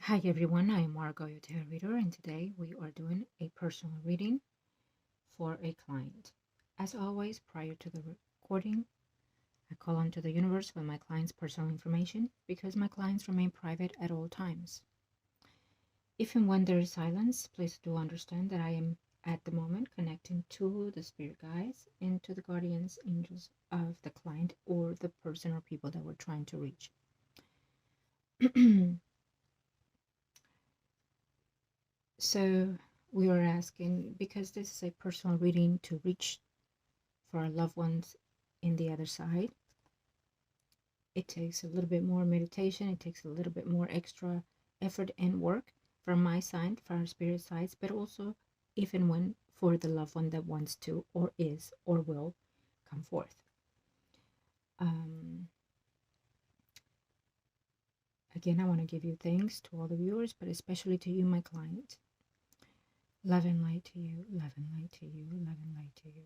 Hi everyone, I am margourtarotreader and today we are doing a personal reading for a client. As always, prior to the recording, I call onto the universe with my client's personal information because my clients remain private at all times. If and when there is silence, please do understand that I am at the moment connecting to the spirit guides and to the guardians angels of the client or the person or people that we're trying to reach. So we are asking, because this is a personal reading to reach for our loved ones in the other side, it takes a little bit more meditation, it takes a little bit more extra effort and work from my side, from our spirit sides, but also if and when for the loved one that wants to or is or will come forth. Again, I want to give you thanks to all the viewers, but especially to you, my client. Love and light to you, love and light to you, love and light to you.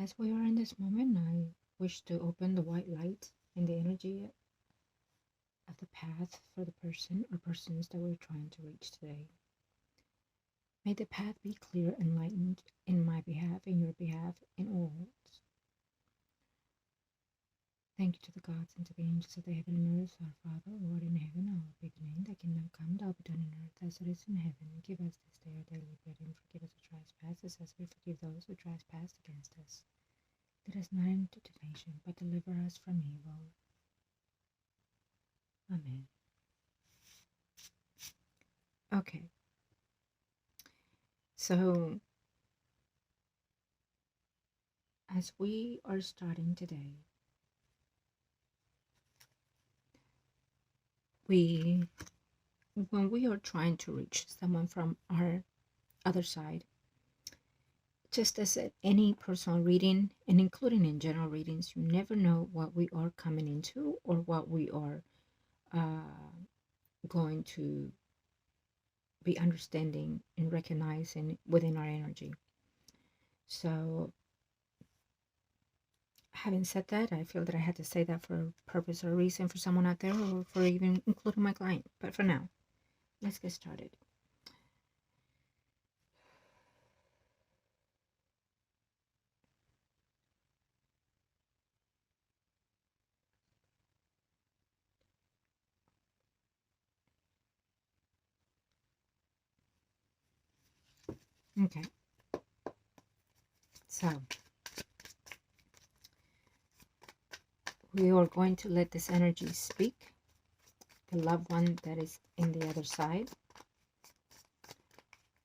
As we are in this moment, I wish to open the white light in the energy of the path for the person or persons that we're trying to reach today. May the path be clear, enlightened in my behalf, in your behalf, in all. Thank you to the gods and to the angels of the heaven and earth, our Father, Lord in heaven, hallowed be thy name, thy kingdom come, thy will be done on earth as it is in heaven. Give us this day our daily bread, and forgive us our trespasses as we forgive those who trespass against us. Lead us not into temptation, but deliver us from evil. Amen. Okay. So, as we are starting today, when we are trying to reach someone from our other side, just as at any personal reading, and including in general readings, you never know what we are coming into or what we are going to be understanding and recognizing within our energy. So, having said that, I feel that I had to say that for a purpose or a reason for someone out there, or for even including my client. But for now, let's get started. Okay. So, we are going to let this energy speak, the loved one that is in the other side,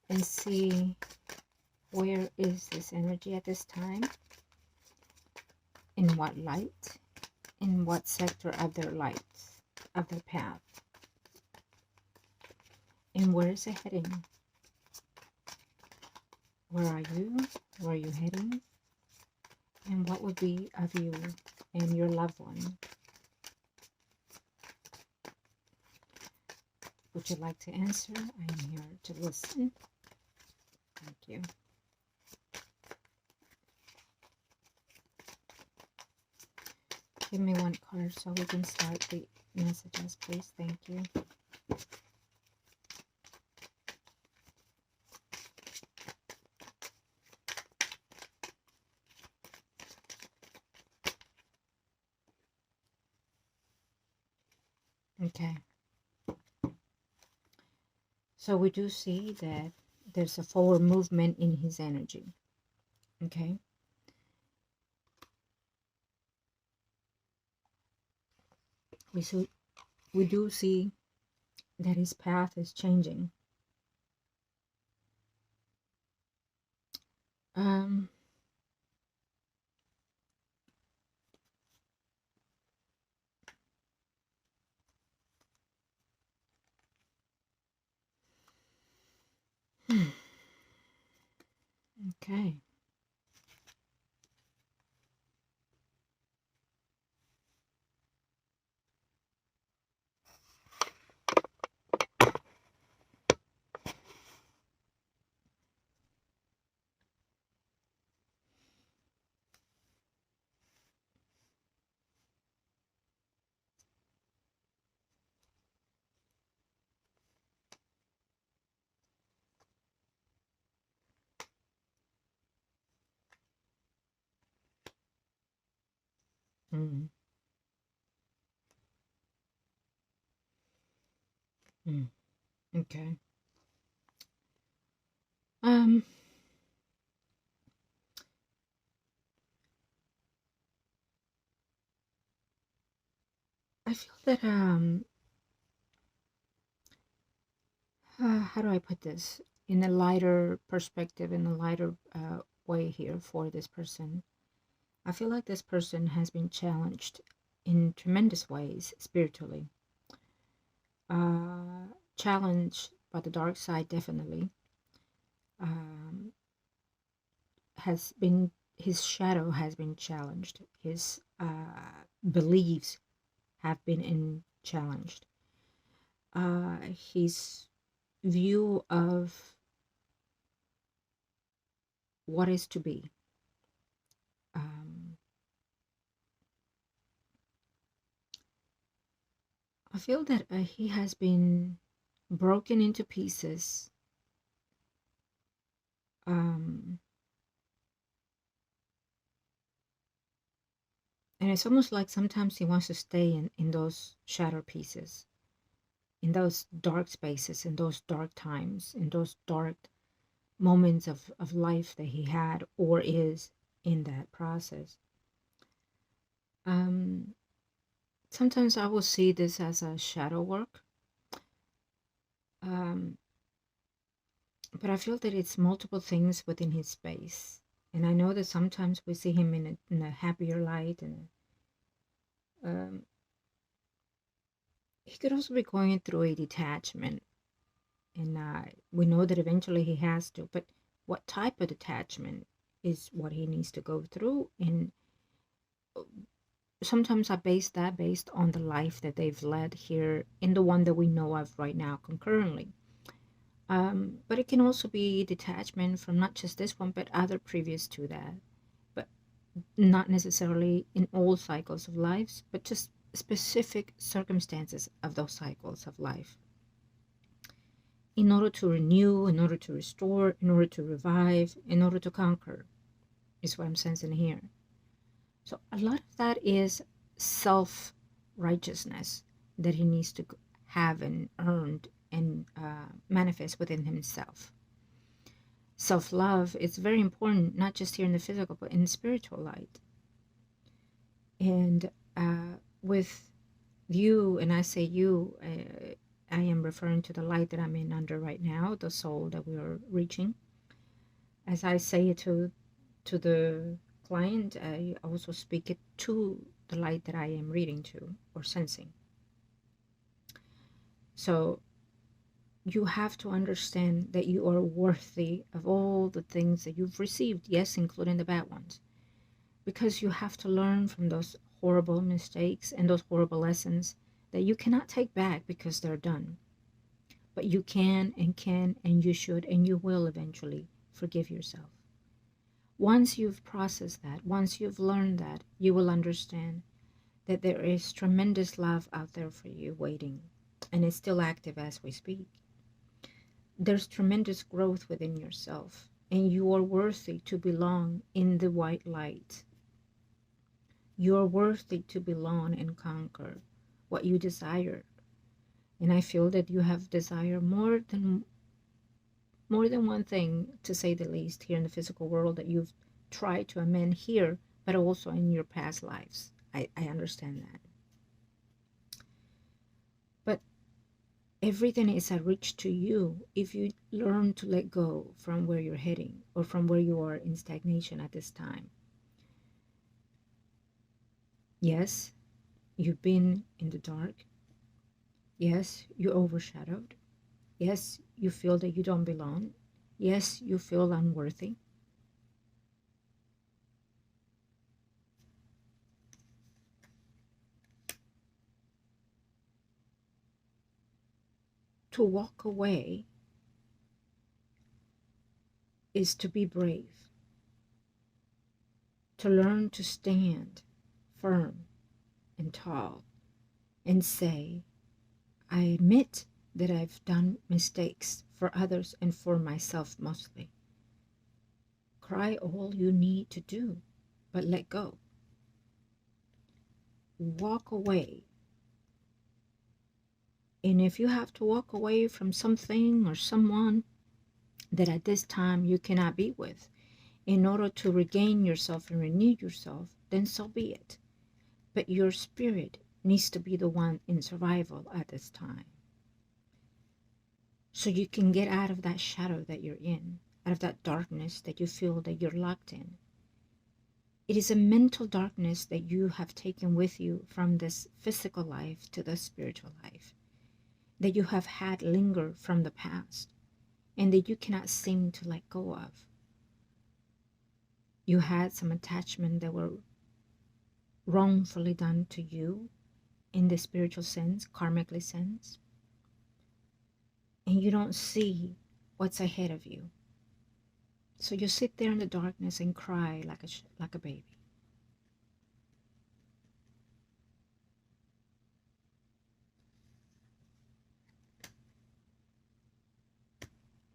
and see where is this energy at this time, in what light, in what sector of their light, of their path, and where is it heading? Where are you? Where are you heading? And what would be of you and your loved one? Would you like to answer? I am here to listen. Thank you. Give me one card so we can start the messages, please. Thank you. Okay. So we do see that there's a forward movement in his energy. Okay. We do see that his path is changing. Okay. Mm. Mm. Okay. Um, I feel that how do I put this in a lighter perspective, in a lighter way here for this person? I feel like this person has been challenged in tremendous ways spiritually. Uh, Challenged by the dark side, definitely. Um, has been his shadow has been challenged. His beliefs have been challenged. His view of what is to be. Um, I feel that he has been broken into pieces. Um, and it's almost like sometimes he wants to stay in those shadow pieces, in those dark spaces, in those dark times, in those dark moments of life that he had or is in that process. Um, Sometimes I will see this as a shadow work, um, but I feel that it's multiple things within his space. And I know that sometimes we see him in a happier light, and um, he could also be going through a detachment. And we know that eventually he has to, but what type of detachment is what he needs to go through. And sometimes I base that based on the life that they've led here in the one that we know of right now concurrently. But it can also be detachment from not just this one, but other previous to that. But not necessarily in all cycles of lives, but just specific circumstances of those cycles of life. In order to renew, in order to restore, in order to revive, in order to conquer, is what I'm sensing here. So a lot of that is self righteousness that he needs to have and earned and manifest within himself. Self love is very important, not just here in the physical, but in the spiritual light. And with you, and I say you, I am referring to the light that I'm in under right now, the soul that we are reaching. As I say it to the client, I also speak it to the light that I am reading to or sensing. So you have to understand that you are worthy of all the things that you've received, yes, including the bad ones, because you have to learn from those horrible mistakes and those horrible lessons that you cannot take back because they're done. But you can and you should and you will eventually forgive yourself. Once you've processed that, once you've learned that, you will understand that there is tremendous love out there for you waiting, and it's still active as we speak. There's tremendous growth within yourself, and you are worthy to belong in the white light. You are worthy to belong and conquer what you desire. And I feel that you have desire more than one thing, to say the least, here in the physical world that you've tried to amend here, but also in your past lives. I understand that. But everything is a reach to you if you learn to let go from where you're heading or from where you are in stagnation at this time. Yes, you've been in the dark. Yes, you overshadowed. Yes, you feel that you don't belong. Yes, you feel unworthy. To walk away is to be brave, to learn to stand firm and tall and say, I admit that I've done mistakes for others and for myself mostly. Cry all you need to do, but let go. walk away. And if you have to walk away from something or someone that at this time you cannot be with in order to regain yourself and renew yourself, then so be it. But your spirit needs to be the one in survival at this time. So you can get out of that shadow that you're in, out of that darkness that you feel that you're locked in. It is a mental darkness that you have taken with you from this physical life to the spiritual life, that you have had linger from the past, and that you cannot seem to let go of. You had some attachment that were wrongfully done to you in the spiritual sense, karmically sense, and you don't see what's ahead of you. So you sit there in the darkness and cry like a baby.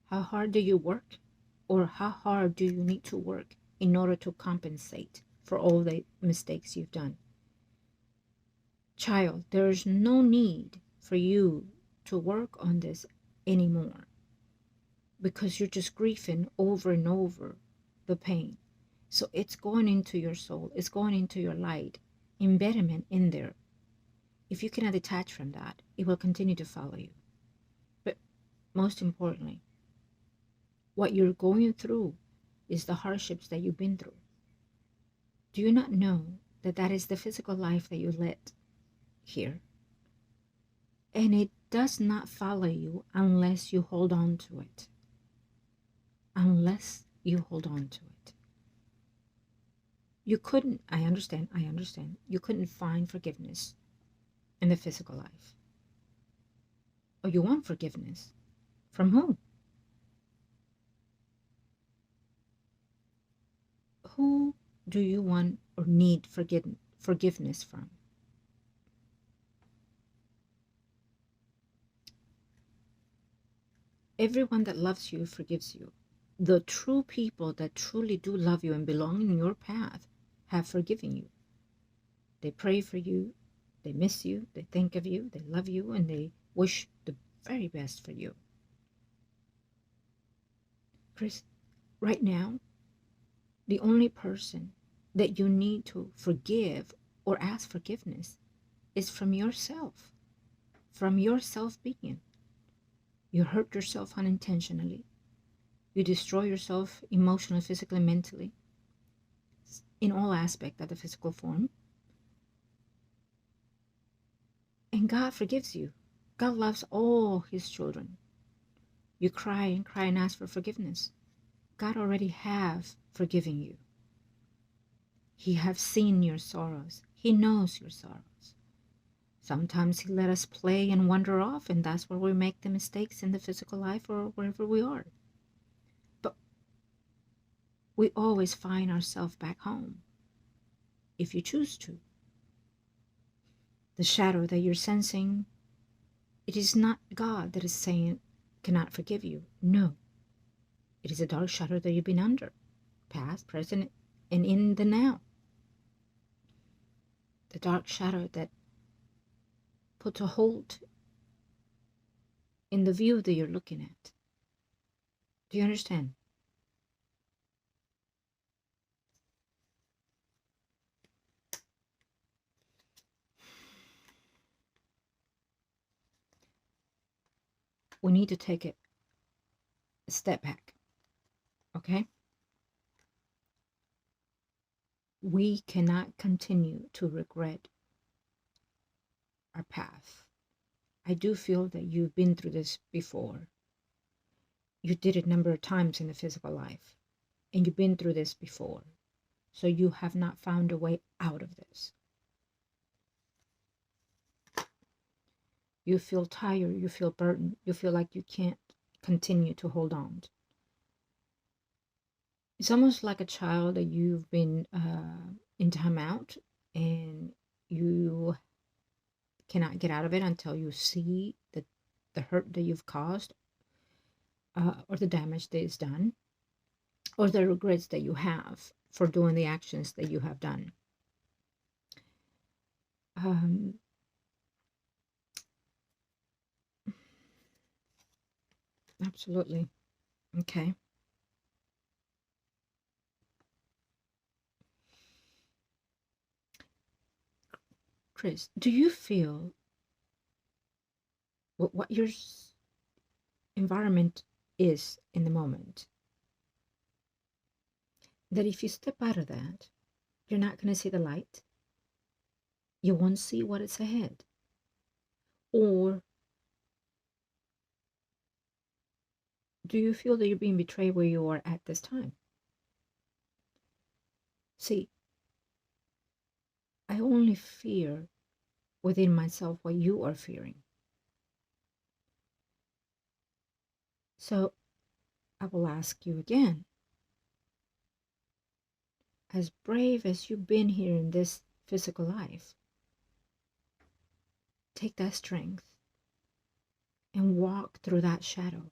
How hard do you work? Or how hard do you need to work in order to compensate for all the mistakes you've done? Child, there is no need for you to work on this anymore, because you're just grieving over and over the pain. So it's going into your soul, it's going into your light, embedment in there. If you cannot detach from that, it will continue to follow you. But most importantly, what you're going through is the hardships that you've been through. Do you not know that that is the physical life that you led here? And it does not follow you unless you hold on to it. Unless you hold on to it. You couldn't, I understand, you couldn't find forgiveness in the physical life. Or you want forgiveness. From whom? Who do you want or need forgiveness from? Everyone that loves you forgives you. The true people that truly do love you and belong in your path have forgiven you. They pray for you, they miss you, they think of you, they love you, and they wish the very best for you. Chris, right now, the only person that you need to forgive or ask forgiveness is from yourself, from your self-being. You hurt yourself unintentionally. You destroy yourself emotionally, physically, mentally, in all aspects of the physical form. And God forgives you. God loves all his children. You cry and ask for forgiveness. God already has forgiven you. He has seen your sorrows. He knows your sorrows. Sometimes he let us play and wander off, and that's where we make the mistakes in the physical life or wherever we are. But we always find ourselves back home, if you choose to. The shadow that you're sensing, it is not God that is saying cannot forgive you. No. It is a dark shadow that you've been under, past, present, and in the now. The dark shadow that puts a hold in the view that you're looking at. Do you understand? We need to take a step back, okay? We cannot continue to regret our path. I do feel that you've been through this before. You did it a number of times in the physical life, and you've been through this before. So you have not found a way out of this. You feel tired, you feel burdened, you feel like you can't continue to hold on. It's almost like a child that you've been in timeout and you cannot get out of it until you see the hurt that you've caused, or the damage that is done, or the regrets that you have for doing the actions that you have done. Um, Absolutely. Okay. Chris, do you feel what your environment is in the moment, that if you step out of that, you're not going to see the light? You won't see what is ahead? Or do you feel that you're being betrayed where you are at this time? See, I only fear within myself what you are fearing. So I will ask you again, as brave as you've been here in this physical life, take that strength and walk through that shadow.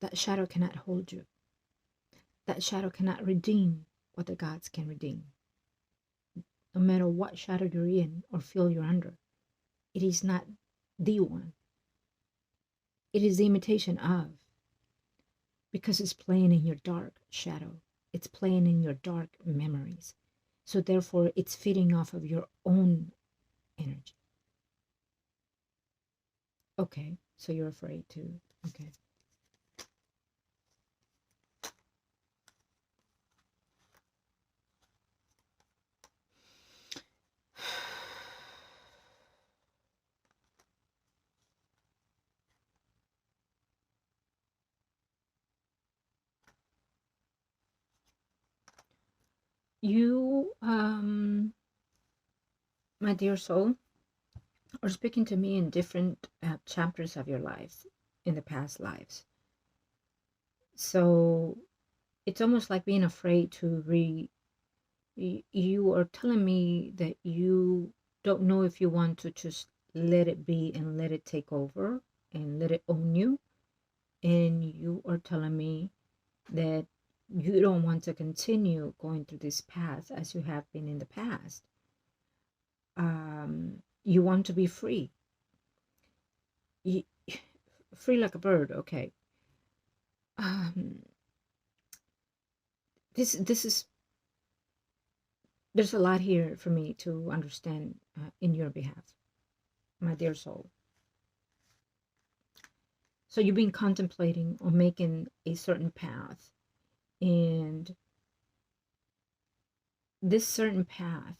That shadow cannot hold you. That shadow cannot redeem what the gods can redeem. No matter what shadow you're in or feel you're under, it is not the one. It is the imitation of, because it's playing in your dark shadow. It's playing in your dark memories. So therefore, it's feeding off of your own energy. Okay, so you're afraid to, okay. You, my dear soul, are speaking to me in different chapters of your lives, in the past lives. So it's almost like being afraid to you are telling me that you don't know if you want to just let it be and let it take over and let it own you. And you are telling me that you don't want to continue going through this path as you have been in the past. You want to be free. You, free like a bird, okay. Um, this is, there's a lot here for me to understand in your behalf, my dear soul. So you've been contemplating on making a certain path, and this certain path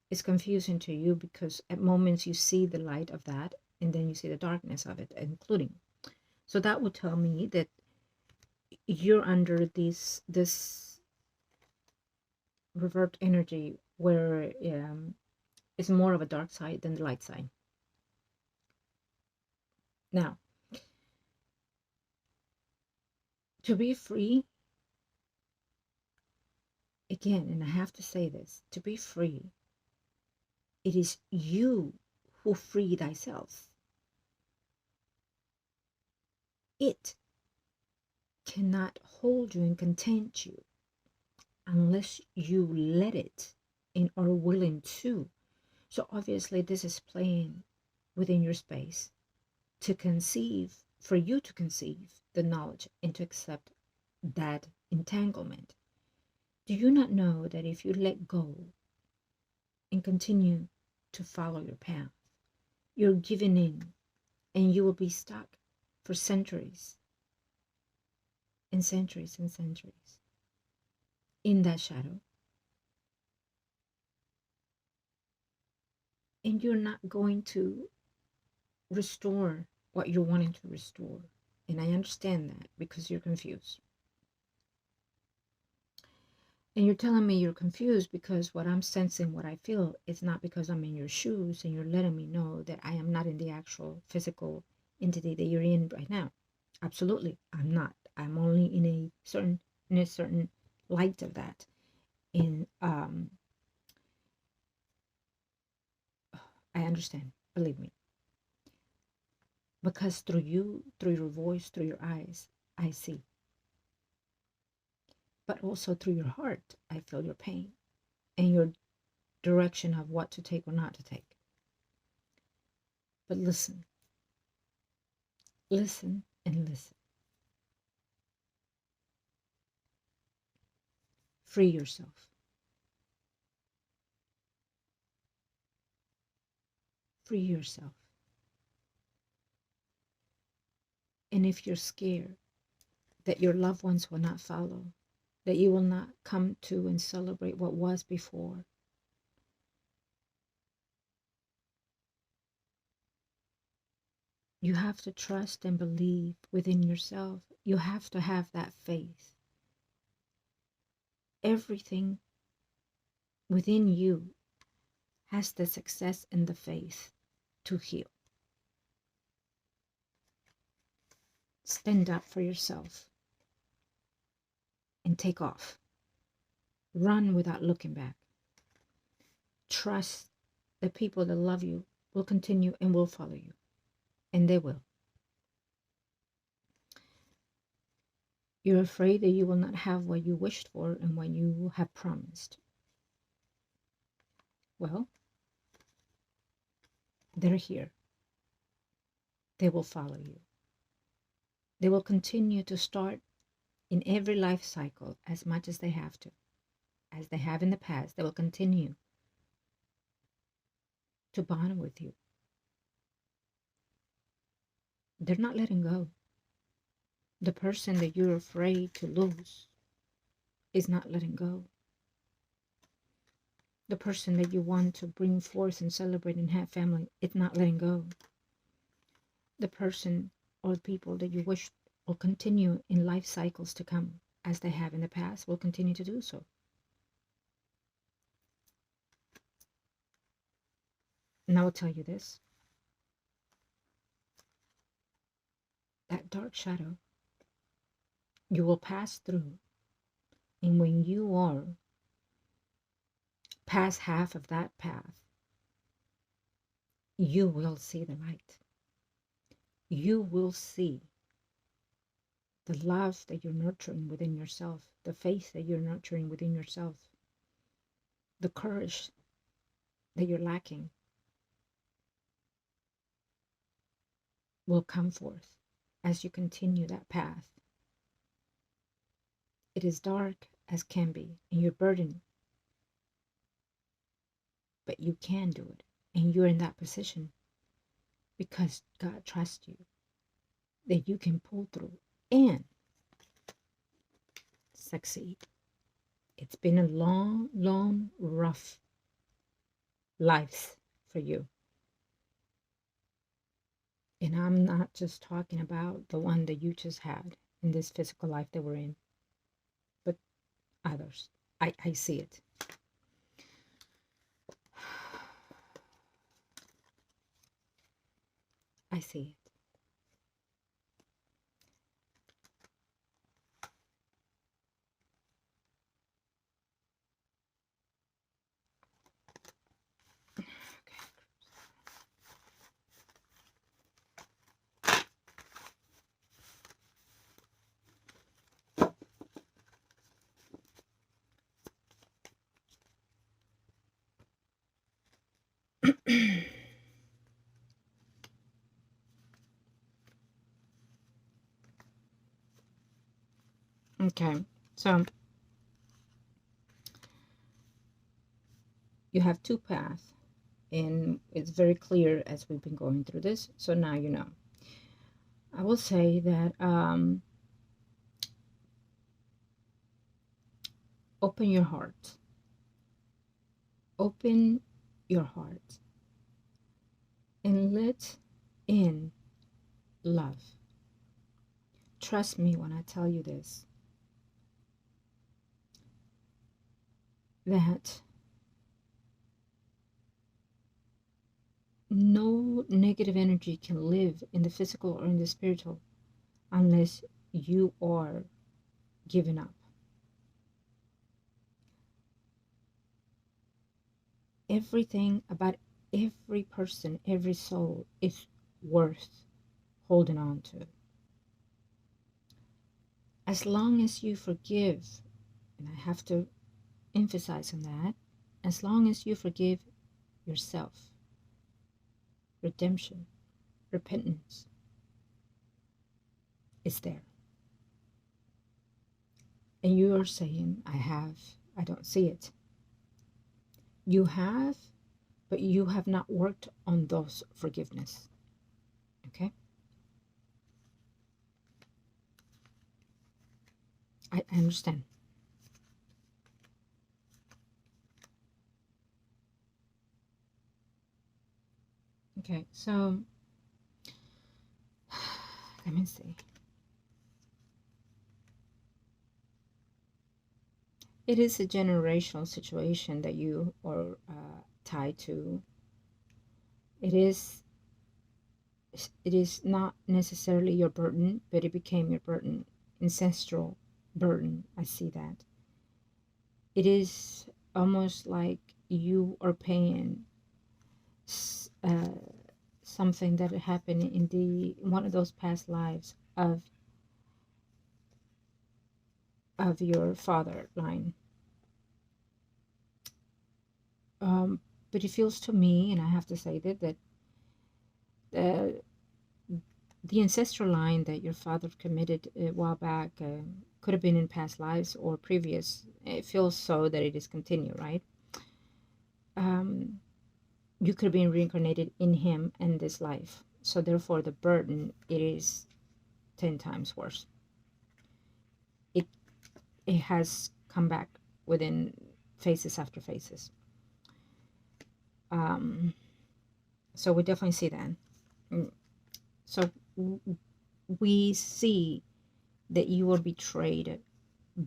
is confusing to you because at moments you see the light of that and then you see the darkness of it, including. So that would tell me that you're under this revert energy where it's more of a dark side than the light side. Now, to be free, again, and I have to say this, to be free, it is you who free thyself. It cannot hold you and contain you unless you let it and are willing to. So obviously this is playing within your space to conceive, for you to conceive the knowledge and to accept that entanglement. Do you not know that if you let go and continue to follow your path, you're giving in and you will be stuck for centuries and centuries and centuries in that shadow? And you're not going to restore what you're wanting to restore. And I understand that because you're confused. And you're telling me you're confused because what I'm sensing, what I feel, is not because I'm in your shoes, and you're letting me know that I am not in the actual physical entity that you're in right now. Absolutely, I'm not. I'm only in a certain light of that. And I understand, believe me. Because through you, through your voice, through your eyes, I see. But also through your heart, I feel your pain and your direction of what to take or not to take. But listen, listen, and listen. Free yourself. Free yourself. And if you're scared that your loved ones will not follow, that you will not come to and celebrate what was before, you have to trust and believe within yourself. You have to have that faith. Everything within you has the success and the faith to heal. Stand up for yourself and take off. Run without looking back. Trust the people that love you will continue and will follow you. And they will. You're afraid that you will not have what you wished for and what you have promised. Well, they're here. They will follow you. They will continue to start in every life cycle as much as they have to. As they have in the past, they will continue to bond with you. They're not letting go. The person that you're afraid to lose is not letting go. The person that you want to bring forth and celebrate and have family, it's not letting go. The person or people that you wish will continue in life cycles to come, as they have in the past, will continue to do so. And I will tell you this. That dark shadow, you will pass through. And when you are past half of that path, you will see the light. You will see the love that you're nurturing within yourself, the faith that you're nurturing within yourself, the courage that you're lacking will come forth as you continue that path. It is dark as can be, and you're burdened, but you can do it, and you're in that position because God trusts you, that you can pull through and succeed. It's been a long, rough life for you. And I'm not just talking about the one that you just had in this physical life that we're in, but others. I see it. I see it. Okay, so you have two paths, and it's very clear as we've been going through this. So now you know. I will say that open your heart. Open your heart and let in love. Trust me when I tell you this, that no negative energy can live in the physical or in the spiritual unless you are giving up. Everything about every person, every soul is worth holding on to. As long as you forgive, and I have to emphasize on that, As long as you forgive yourself, redemption, repentance is there. And you are saying, I don't see it. You have, but you have not worked on those forgiveness. Okay? I understand. Okay, so let me see. It is a generational situation that you are tied to. It is not necessarily your burden, but it became your burden, ancestral burden. I see that. It is almost like you are paying something that happened in one of those past lives of your father line. But it feels to me, and I have to say that the ancestral line that your father committed a while back could have been in past lives or previous. It feels so that it is continued, right? You could have been reincarnated in him and this life. So therefore, the burden, it is 10 times worse. It has come back within phases after phases. So we definitely see that. So we see that you were betrayed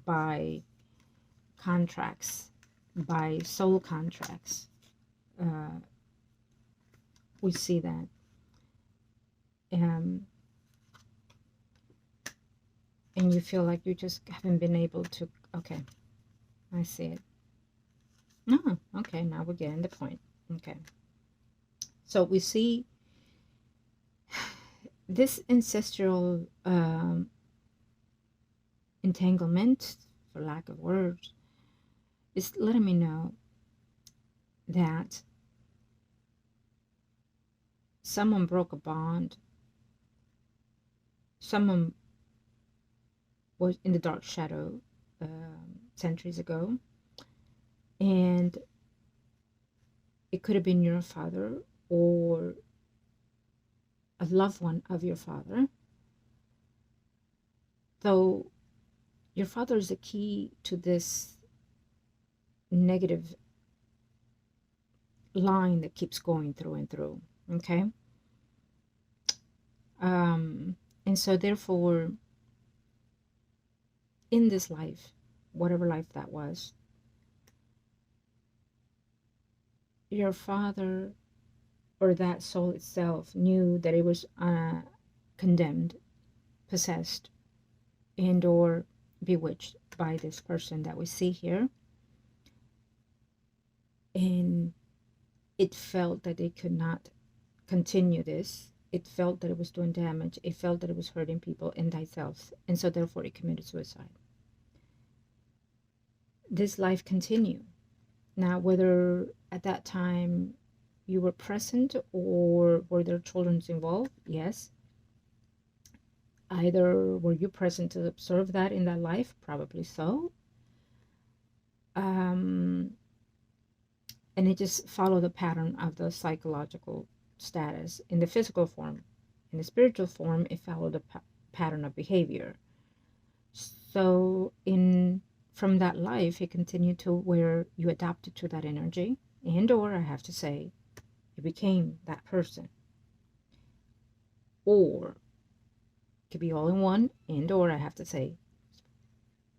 by contracts, by soul contracts. We see that. And you feel like you just haven't been able to, okay, I see it. No, okay, now we're getting the point. Okay. So we see this ancestral entanglement, for lack of words, is letting me know that someone broke a bond. Someone was in the dark shadow centuries ago, and it could have been your father or a loved one of your father, though your father is the key to this negative line that keeps going through and through. Okay. And so therefore, in this life, whatever life that was, your father or that soul itself knew that it was condemned, possessed, and or bewitched by this person that we see here. And it felt that it could not continue this. It felt that it was doing damage. It felt that it was hurting people and thyself. And so therefore it committed suicide. This life continued. Now, whether at that time you were present or were there children involved, yes. Either were you present to observe that in that life, probably so. And it just followed the pattern of the psychological status. In the physical form, in the spiritual form, it followed the pattern of behavior. So from that life, it continued to where you adapted to that energy, and or I have to say, you became that person. Or it could be all in one, and or I have to say,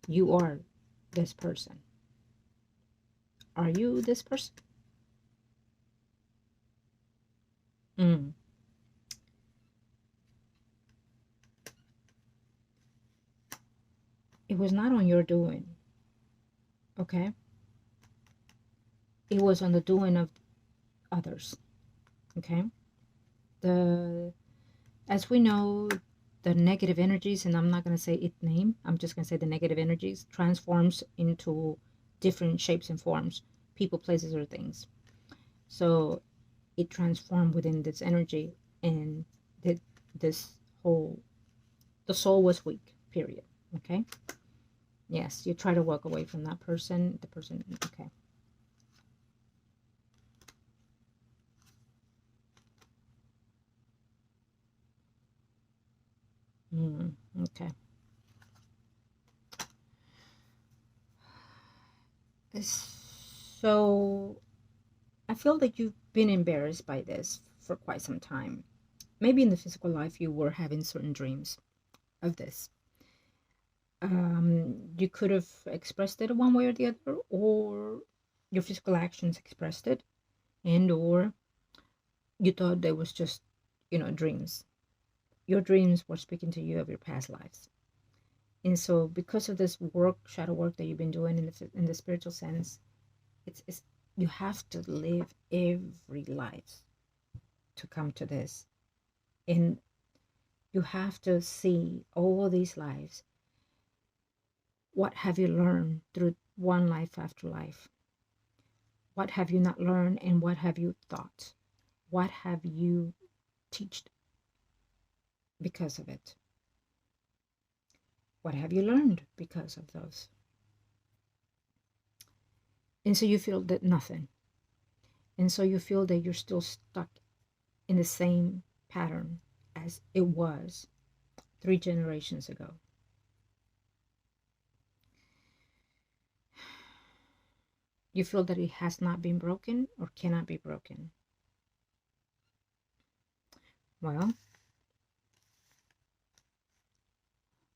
you are this person. Are you this person? It was not on your doing. Okay? It was on the doing of others. Okay? As we know, the negative energies, and I'm not going to say its name, I'm just going to say the negative energies, transforms into different shapes and forms. people, places, or things. So it transformed within this energy, and that this whole the soul was weak. Period. Okay. Yes, you try to walk away from that person. The person. Okay. Okay. So I feel that you've been embarrassed by this for quite some time. Maybe in the physical life you were having certain dreams of this. You could have expressed it one way or the other, or your physical actions expressed it, and or you thought they was just, dreams. Your dreams were speaking to you of your past lives. And so because of this work, shadow work that you've been doing in the spiritual sense, it's you have to live every life to come to this. And you have to see all these lives. What have you learned through one life after life? What have you not learned, and what have you thought? What have you taught because of it? What have you learned because of those? And so you feel that nothing. And so you feel that you're still stuck in the same pattern as it was 3 generations ago. You feel that it has not been broken or cannot be broken. Well,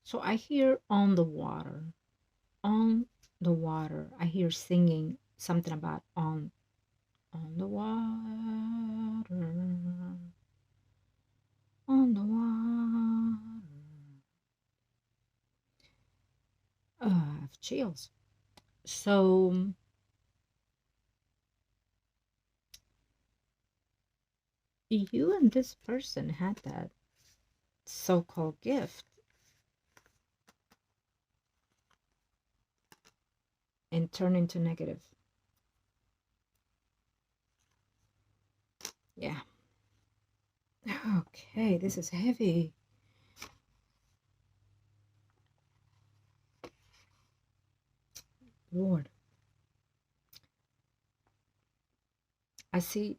so I hear on the water. On the water. I hear singing something about on the water. On the water. I have chills. So you and this person had that so-called gift and turn into negative. Yeah. Okay, this is heavy. Lord. I see.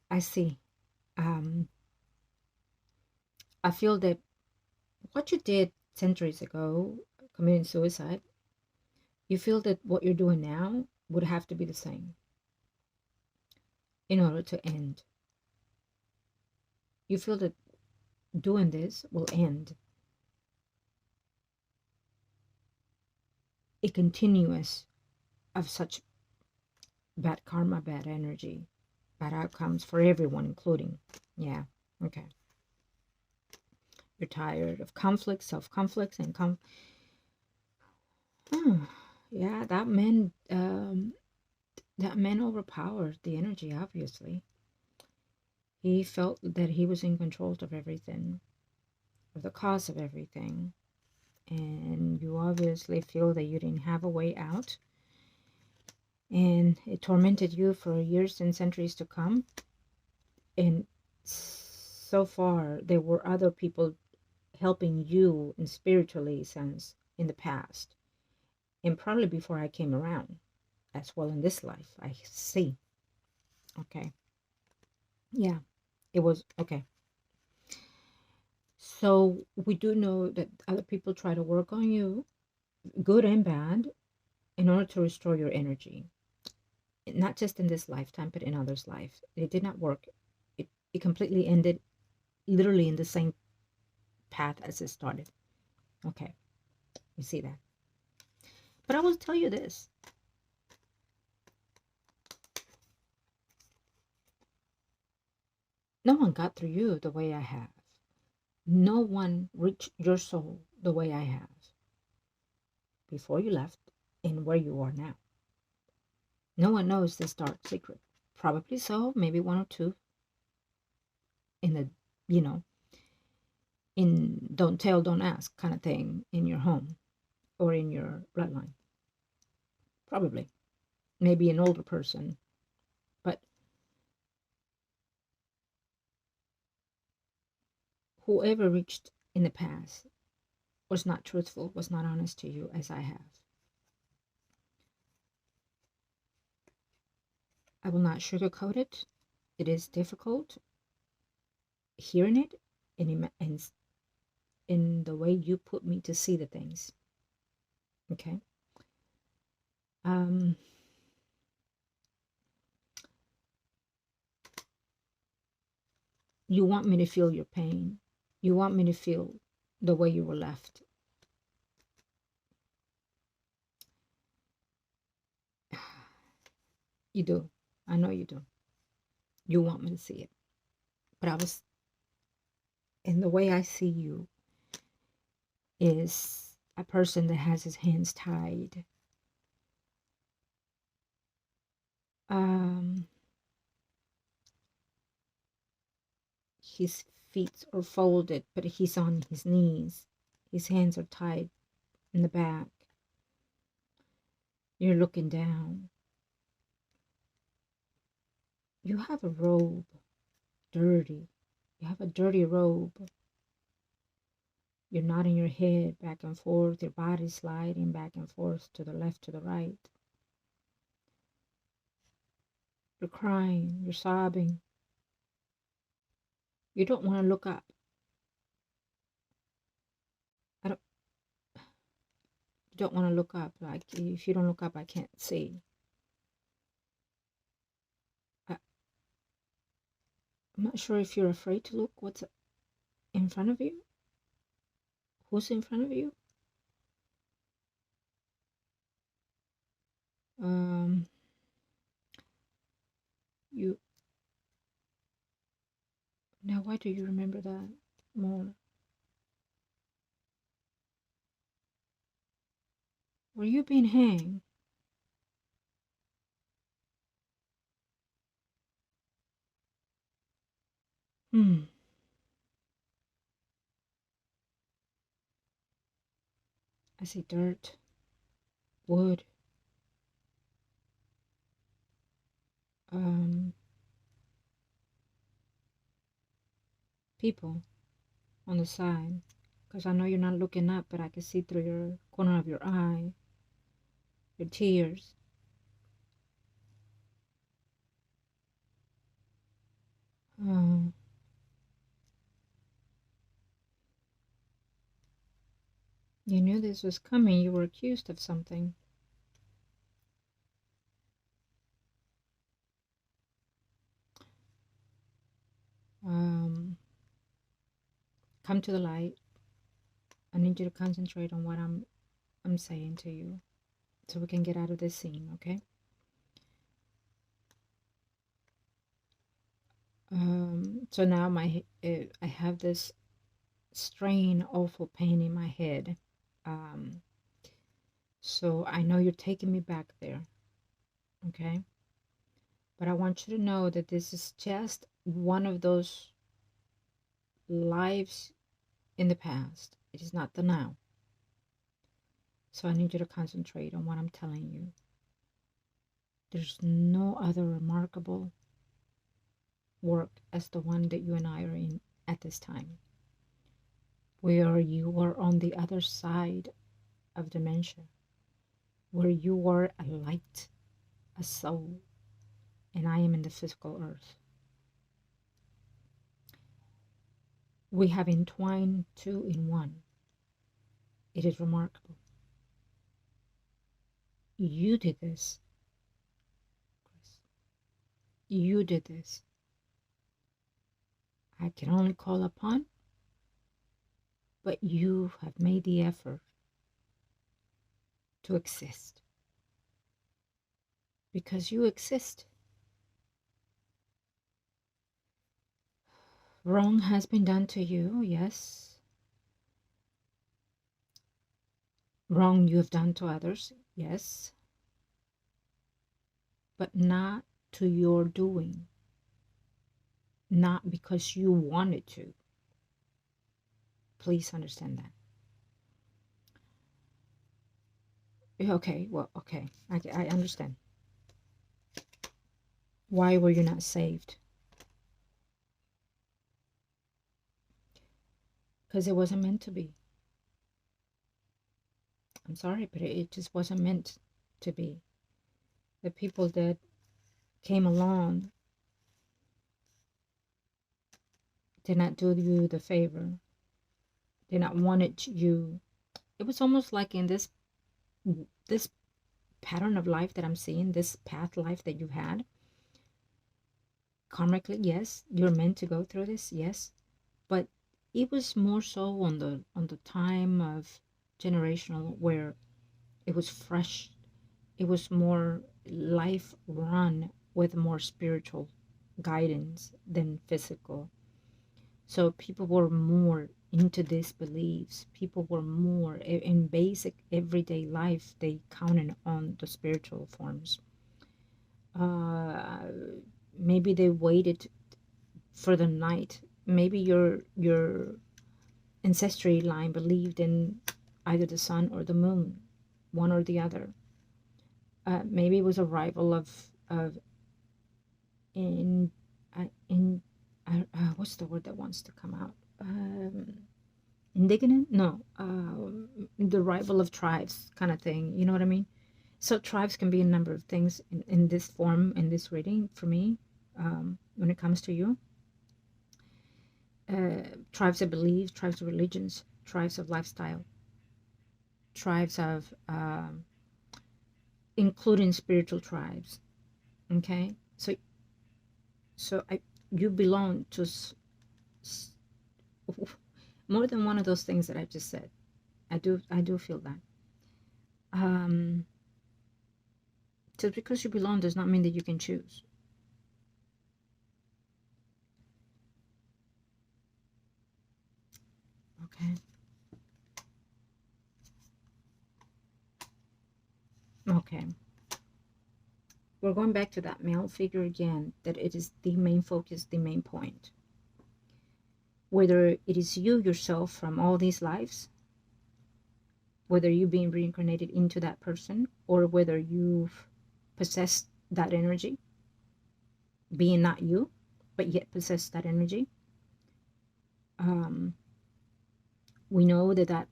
I feel that what you did centuries ago, committing suicide, you feel that what you're doing now would have to be the same in order to end. You feel that doing this will end a continuous of such bad karma, bad energy, bad outcomes for everyone, including. Yeah, okay. You're tired of conflict, self-conflicts, and yeah, that man overpowered the energy, obviously. He felt that he was in control of everything, of the cause of everything. And you obviously feel that you didn't have a way out. And it tormented you for years and centuries to come. And so far, there were other people helping you in spiritually sense in the past. And probably before I came around as well in this life, I see. Okay. Yeah, it was okay. So we do know that other people try to work on you, good and bad, in order to restore your energy. Not just in this lifetime, but in others' life. It did not work. It completely ended literally in the same path as it started. Okay, you see that. But I will tell you this. No one got through you the way I have. No one reached your soul the way I have before you left and where you are now. No one knows this dark secret. Probably so, maybe one or two in the, you know, in don't tell, don't ask kind of thing in your home or in your bloodline. Probably. Maybe an older person whoever reached in the past was not truthful, was not honest to you as I have. I will not sugarcoat it. It is difficult hearing it in the way you put me to see the things. Okay. You want me to feel your pain. You want me to feel the way you were left. You do. I know you do. You want me to see it. But in the way I see you is a person that has his hands tied. His feet are folded, but he's on his knees. His hands are tied in the back. You're looking down. You have a robe, dirty. You have a dirty robe. You're nodding your head back and forth, your body sliding back and forth to the left, to the right. You're crying, you're sobbing. You don't want to look up. You don't want to look up. Like, if you don't look up, I can't see. I'm not sure if you're afraid to look what's in front of you. Who's in front of you? Now, why do you remember that more? Were you being hanged? I see dirt, wood, people on the side. Because I know you're not looking up, but I can see through your corner of your eye, your tears. You knew this was coming. You were accused of something. Come to the light. I need you to concentrate on what I'm saying to you, so we can get out of this scene, okay? So now I have this strain, awful pain in my head. So I know you're taking me back there, okay? But I want you to know that this is just one of those lives in the past. It is not the now. So I need you to concentrate on what I'm telling you. There's no other remarkable work as the one that you and I are in at this time, where you are on the other side of dementia, where you are a light, a soul, and I am in the physical earth. We have entwined two in one. It is remarkable. You did this, Chris. You did this. I can only call upon, but you have made the effort to exist. Because you exist. Wrong has been done to you, yes. Wrong you have done to others, yes. But not to your doing. Not because you wanted to. Please understand that. Okay, well, okay. I understand. Why were you not saved? because it wasn't meant to be. I'm sorry, but it just wasn't meant to be. The people that came along did not do you the favor, did not wanted you. It was almost like in this pattern of life that I'm seeing, this path life that you had, karmically, yes, you're meant to go through this, yes, but it was more so on the time of generational where it was fresh. It was more life run with more spiritual guidance than physical. So people were more into these beliefs. People were more in basic everyday life. They counted on the spiritual forms. Uh, Maybe they waited for the night. Maybe your ancestry line believed in either the sun or the moon, one or the other. Maybe it was a rival of in in what's the word that wants to come out? Indignant? No, the rival of tribes kind of thing. You know what I mean? So tribes can be a number of things in this form, in this reading for me, when it comes to you. Tribes of beliefs, tribes of religions, tribes of lifestyle, tribes of including spiritual tribes. Okay, so you belong to more than one of those things that I just said. I do feel that. Um, just because you belong does not mean that you can choose. Okay. Okay. We're going back to that male figure again, that it is the main focus, the main point. Whether it is you yourself from all these lives, whether you being reincarnated into that person, or whether you've possessed that energy, being not you, but yet possess that energy. Um, we know that that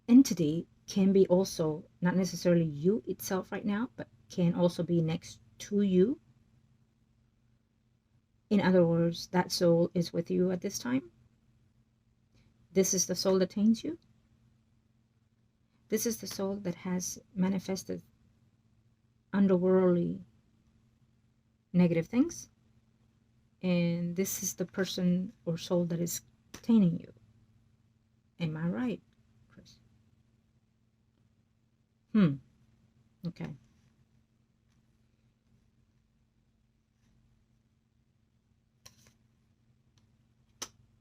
entity can be also not necessarily you itself right now, but can also be next to you. In other words, that soul is with you at this time. This is the soul that taints you. This is the soul that has manifested underworldly negative things. And this is the person or soul that is tainting you. Am I right, Chris? Okay.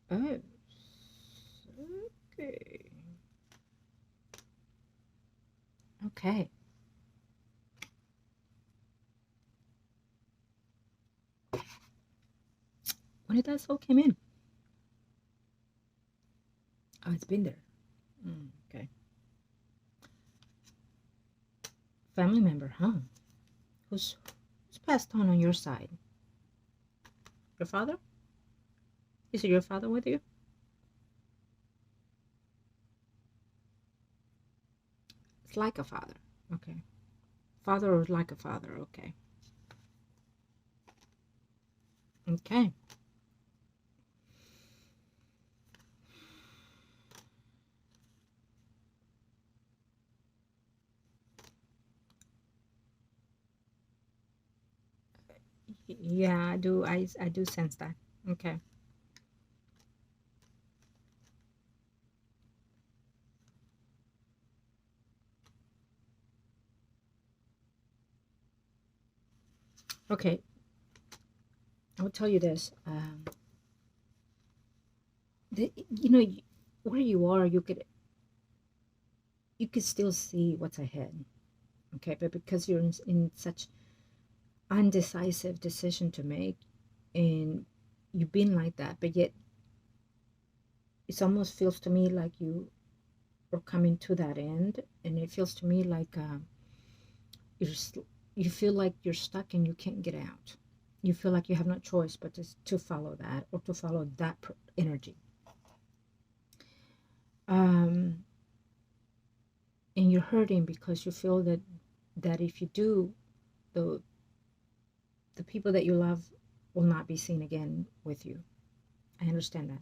Oh, okay. Okay. When did that soul come in? Oh, it's been there. Okay. Family member, huh? Who's passed on your side? Your father? Is it your father with you? It's like a father. Okay. Father or like a father. Okay. Okay. Yeah, I do. I do sense that. Okay. Okay. I'll tell you this. You know, where you are, you could still see what's ahead. Okay, but because you're in such undecisive decision to make, and you've been like that, but yet it almost feels to me like you are coming to that end, and it feels to me like you're you feel like you're stuck and you can't get out. You feel like you have no choice but to follow that or to follow that energy. and you're hurting because you feel that if you do, the people that you love will not be seen again with you. I understand that.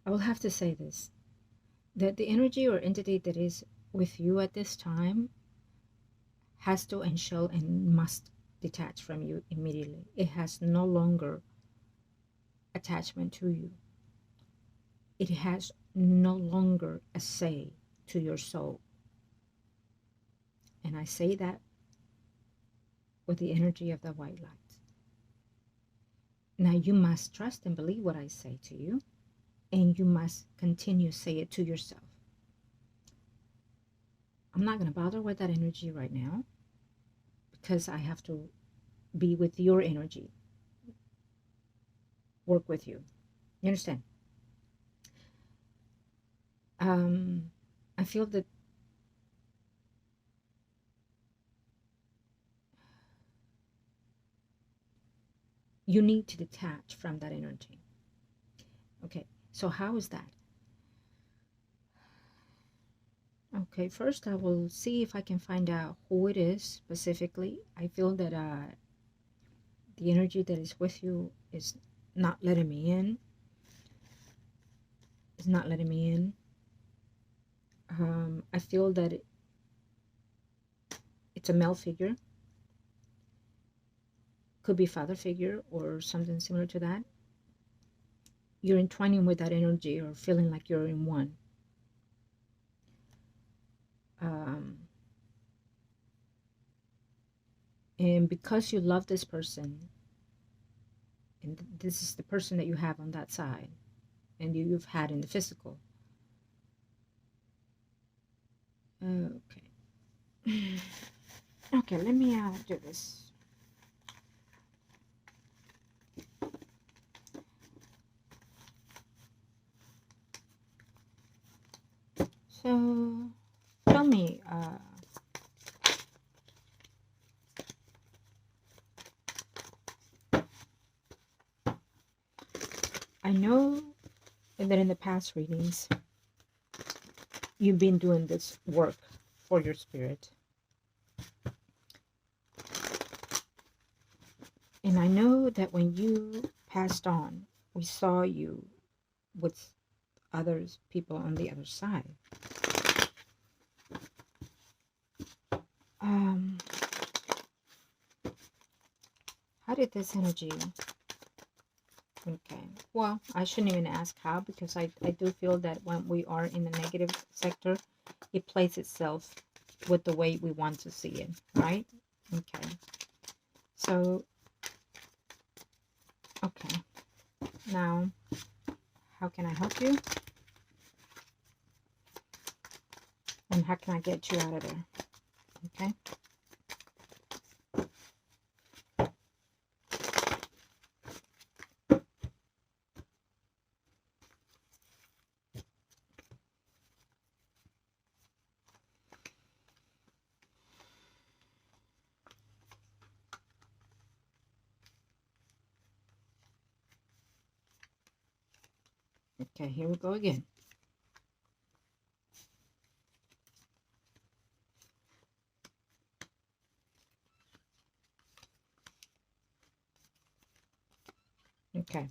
I will have to say this, that the energy or entity that is with you at this time has to and shall and must detach from you immediately. It has no longer attachment to you. It has no longer a say to your soul. And I say that with the energy of the white light. Now you must trust and believe what I say to you, and you must continue to say it to yourself. I'm not going to bother with that energy right now because I have to be with your energy, work with you. You understand? I feel that you need to detach from that energy. Okay, so how is that? Okay, first I will see if I can find out who it is specifically. I feel that the energy that is with you is not letting me in. It's not letting me in. I feel that it's a male figure. Could be father figure or something similar to that. You're entwining with that energy or feeling like you're in one. And because you love this person, and this is the person that you have on that side, and you've had in the physical. Okay. Okay, let me do this. So, tell me, I know that in the past readings, you've been doing this work for your spirit. And I know that when you passed on, we saw you with others, people on the other side. How did this energy... Okay, well, I shouldn't even ask how, because I do feel that when we are in the negative sector, it plays itself with the way we want to see it, right? Okay. So, okay. Now, how can I help you? And how can I get you out of there? Okay. Okay, here we go again. Okay.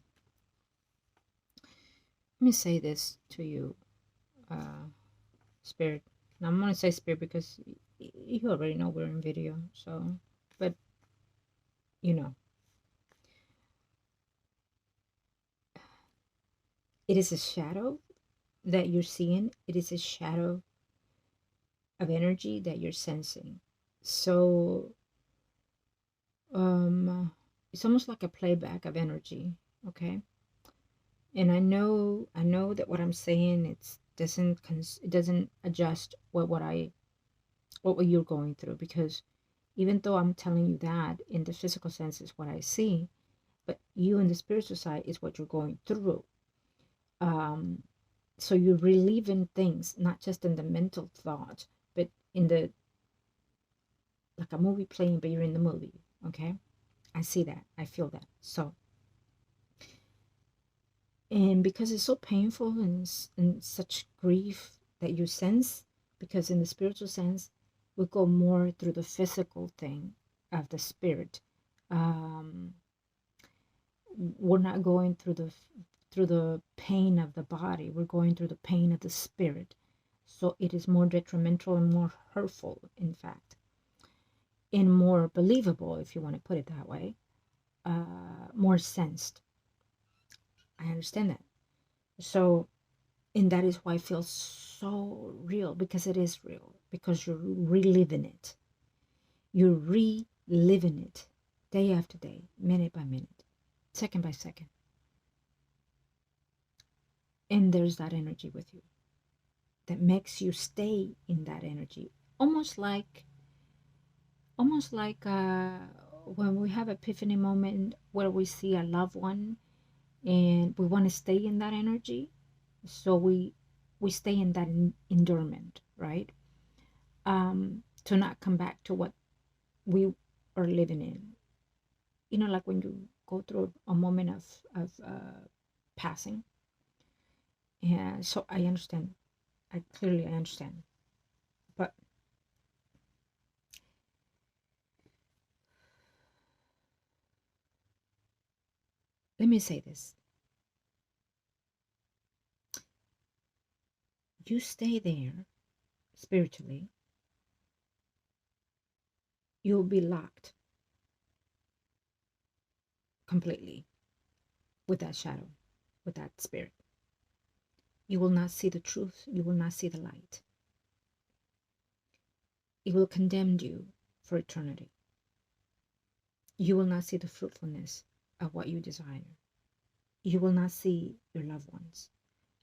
Let me say this to you, Spirit. Now, I'm going to say Spirit because you already know we're in video, so, but, you know. It is a shadow that you're seeing. It is a shadow of energy that you're sensing. So, it's almost like a playback of energy, okay? And I know that what I'm saying, it doesn't adjust what you're going through, because even though I'm telling you that in the physical sense is what I see, but you in the spiritual side is what you're going through. So you're reliving things, not just in the mental thought, but in the, like a movie playing, but you're in the movie, okay? I see that. I feel that. So And because it's so painful and such grief that you sense, because in the spiritual sense, we go more through the physical thing of the spirit. Um, we're not going through the pain of the body. We're going through the pain of the spirit. So it is more detrimental and more hurtful, in fact, and more believable, if you want to put it that way, more sensed. I understand that. So, and that is why it feels so real, because it is real, because you're reliving it. You're reliving it day after day, minute by minute, second by second. And there's that energy with you that makes you stay in that energy, almost like when we have epiphany moment where we see a loved one and we want to stay in that energy, so we stay in that endurement, right? To not come back to what we are living in. You know, like when you go through a moment of passing. Yeah, so I understand. I clearly understand. But let me say this. You stay there spiritually, you'll be locked completely with that shadow, with that spirit. You will not see the truth. You will not see the light. It will condemn you for eternity. You will not see the fruitfulness of what you desire. You will not see your loved ones.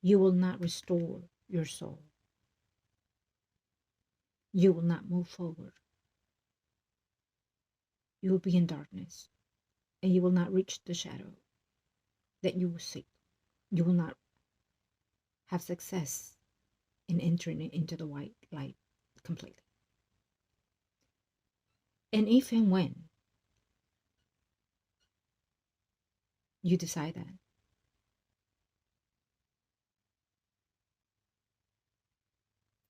You will not restore your soul. You will not move forward. You will be in darkness, and you will not reach the shadow that you will seek. You will not have success in entering into the white light completely. And if and when you decide that,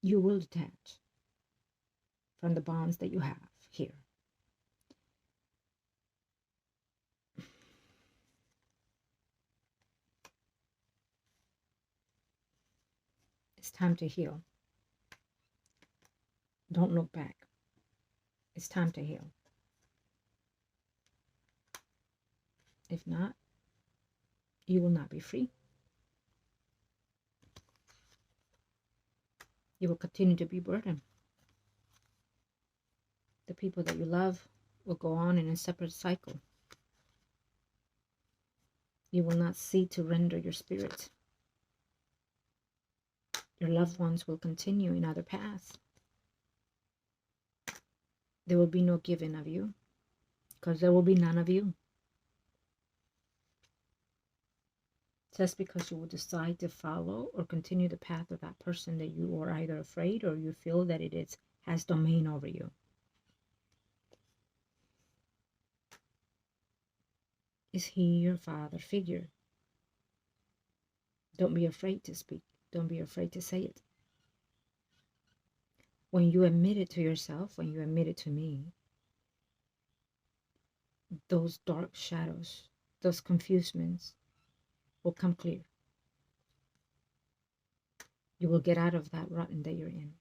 you will detach from the bonds that you have here. It's time to heal. Don't look back. It's time to heal. If not, you will not be free. You will continue to be burdened. The people that you love will go on in a separate cycle. You will not see to render your spirit. Your loved ones will continue in other paths. There will be no giving of you, because there will be none of you. Just because you will decide to follow or continue the path of that person that you are either afraid or you feel that has domain over you. Is he your father figure? Don't be afraid to speak. Don't be afraid to say it. When you admit it to yourself, when you admit it to me, those dark shadows, those confusements will come clear. You will get out of that rotten that you're in.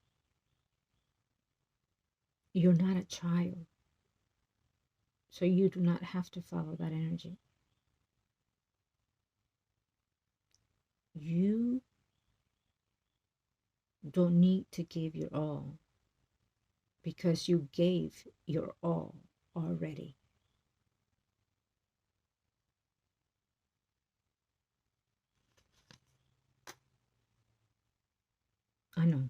You're not a child, so you do not have to follow that energy. You don't need to give your all, because you gave your all already. I know.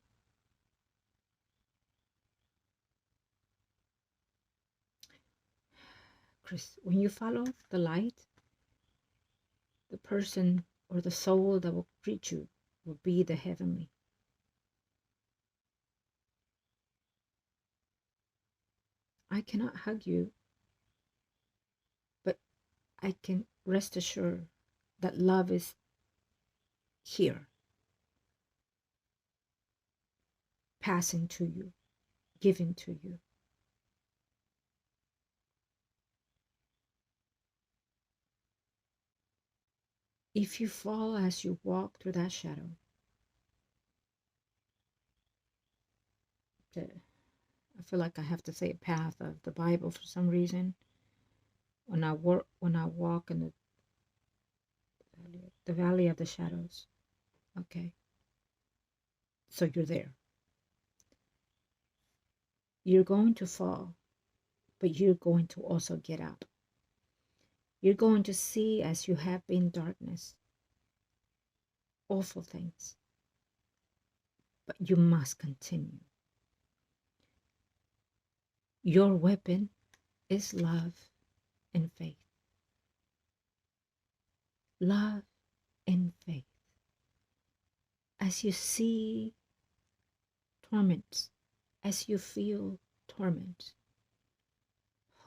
Chris, when you follow the light, the person or the soul that will greet you will be the heavenly. I cannot hug you, but I can rest assured that love is here, passing to you, giving to you. If you fall as you walk through that shadow, I feel like I have to say a path of the Bible for some reason. When I walk in the valley of the shadows, okay. So you're there. You're going to fall, but you're going to also get up. You're going to see, as you have been darkness, awful things, but you must continue. Your weapon is love and faith. Love and faith. As you see torments, as you feel torment,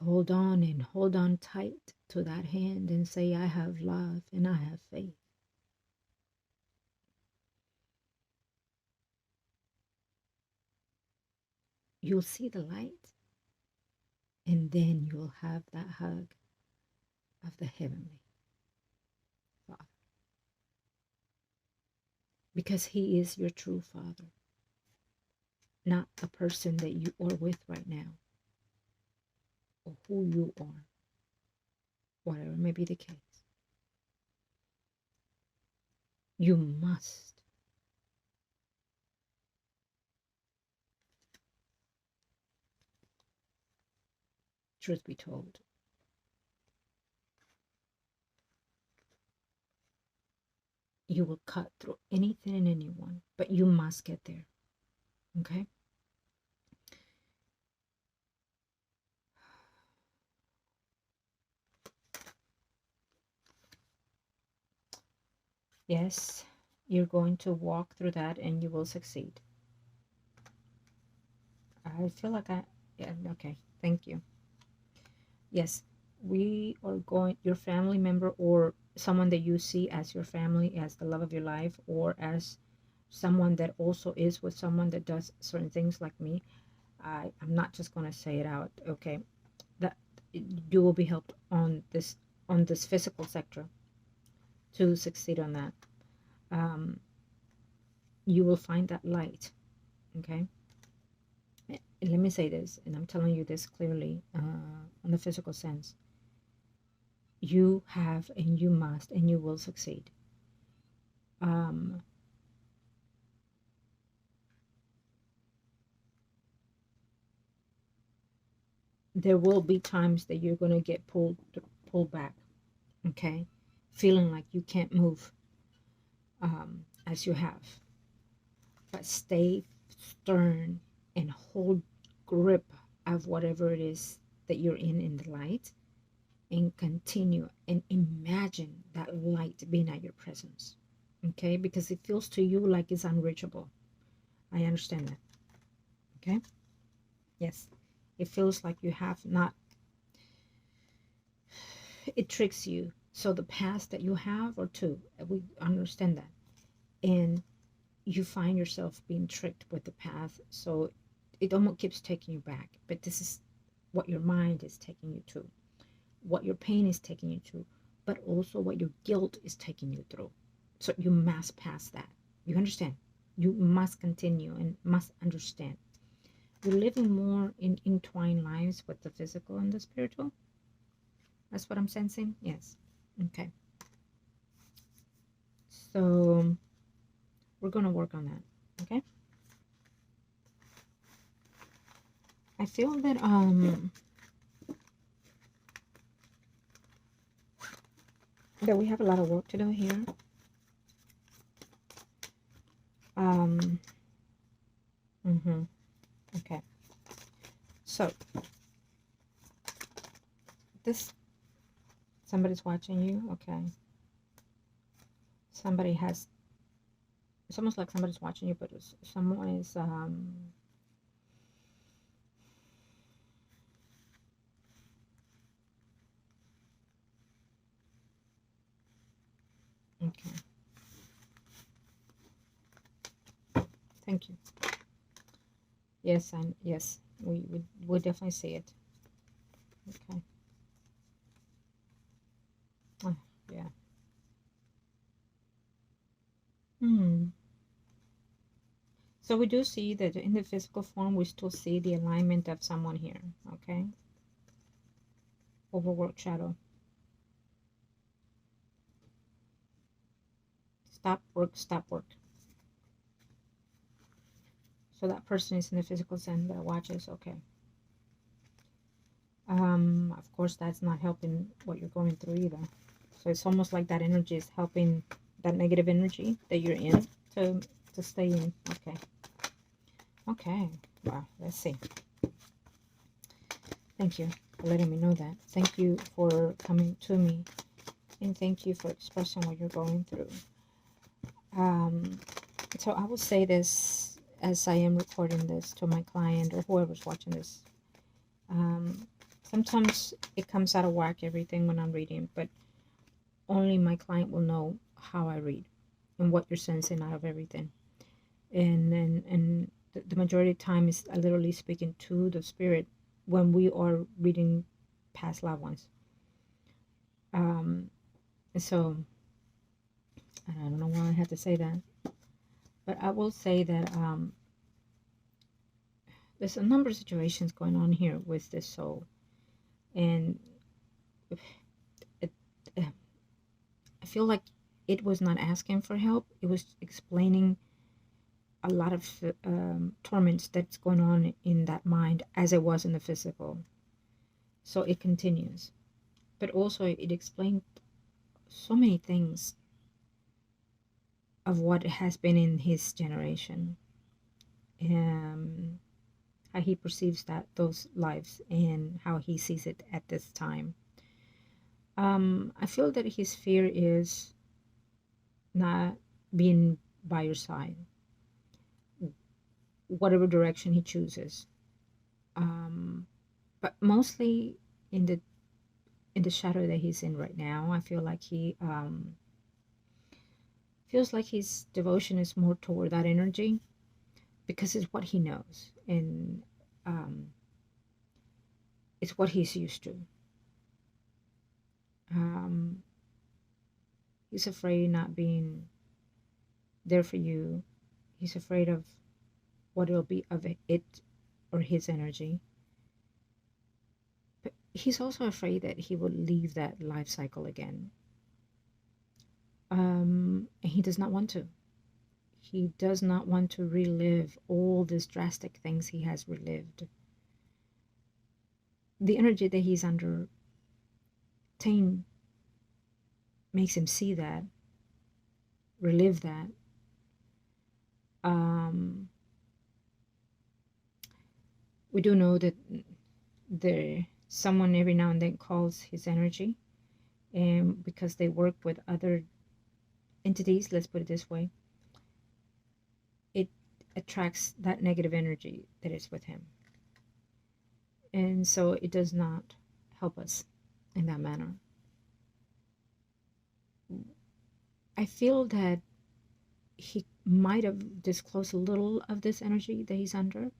hold on and hold on tight to that hand and say, I have love and I have faith. You'll see the light, and then you'll have that hug of the Heavenly Father. Because He is your true Father, not the person that you are with right now, or who you are, whatever may be the case. You must truth be told, you will cut through anything and anyone, but you must get there. Okay? Yes, you're going to walk through that and you will succeed. I feel like yeah, okay, thank you. Yes, we are going, your family member or someone that you see as your family, as the love of your life, or as someone that also is with someone that does certain things like me. I'm not just going to say it out, okay? That you will be helped on this physical sector to succeed on that. You will find that light, okay? And let me say this, and I'm telling you this clearly on the physical sense. You have and you must and you will succeed. There will be times that you're going to get pulled back, okay? Feeling like you can't move as you have. But stay stern and hold grip of whatever it is that you're in the light, and continue and imagine that light being at your presence, okay? Because it feels to you like it's unreachable. I understand that, okay? Yes, it feels like you have not, it tricks you. So the past that you have, or two, we understand that, and you find yourself being tricked with the path, so it almost keeps taking you back. But this is what your mind is taking you to, what your pain is taking you to, but also what your guilt is taking you through. So you must pass that. You understand? You must continue and must understand. You're living more in entwined lives with the physical and the spiritual. That's what I'm sensing. Yes. Okay. So we're going to work on that. Okay. I feel that that we have a lot of work to do here. Okay. So this, somebody's watching you. Okay. Somebody has, it's almost like somebody's watching you, but someone is okay. Thank you. Yes, and yes, we definitely see it. Okay. Oh, yeah. So we do see that in the physical form, we still see the alignment of someone here. Okay. Overworked shadow. Stop work, stop work. So that person is in the physical sense that watches. Okay. Of course, that's not helping what you're going through either. So it's almost like that energy is helping that negative energy that you're in to stay in. Okay. Okay. Wow. Let's see. Thank you for letting me know that. Thank you for coming to me, and thank you for expressing what you're going through. So I will say this as I am recording this to my client or whoever's watching this. Sometimes it comes out of whack, everything, when I'm reading, but only my client will know how I read and what you're sensing out of everything. And the majority of the time is literally speaking to the spirit when we are reading past loved ones. So I don't know why I had to say that, but I will say that there's a number of situations going on here with this soul, and I feel like it was not asking for help. It was explaining a lot of torments that's going on in that mind as it was in the physical. So it continues. But also it explained so many things of what has been in his generation. How he perceives those lives and how he sees it at this time. I feel that his fear is not being by your side, whatever direction he chooses. But mostly in the shadow that he's in right now, I feel like he feels like his devotion is more toward that energy because it's what he knows, and it's what he's used to. He's afraid not being there for you. He's afraid of what it'll be of it or his energy. But he's also afraid that he will leave that life cycle again. And he does not want to. He does not want to relive all these drastic things he has relived. The energy that he's under makes him see that, relive that. We do know that someone every now and then calls his energy, and because they work with other entities, let's put it this way, it attracts that negative energy that is with him. And so it does not help us in that manner. I feel that he might have disclosed a little of this energy that he's under,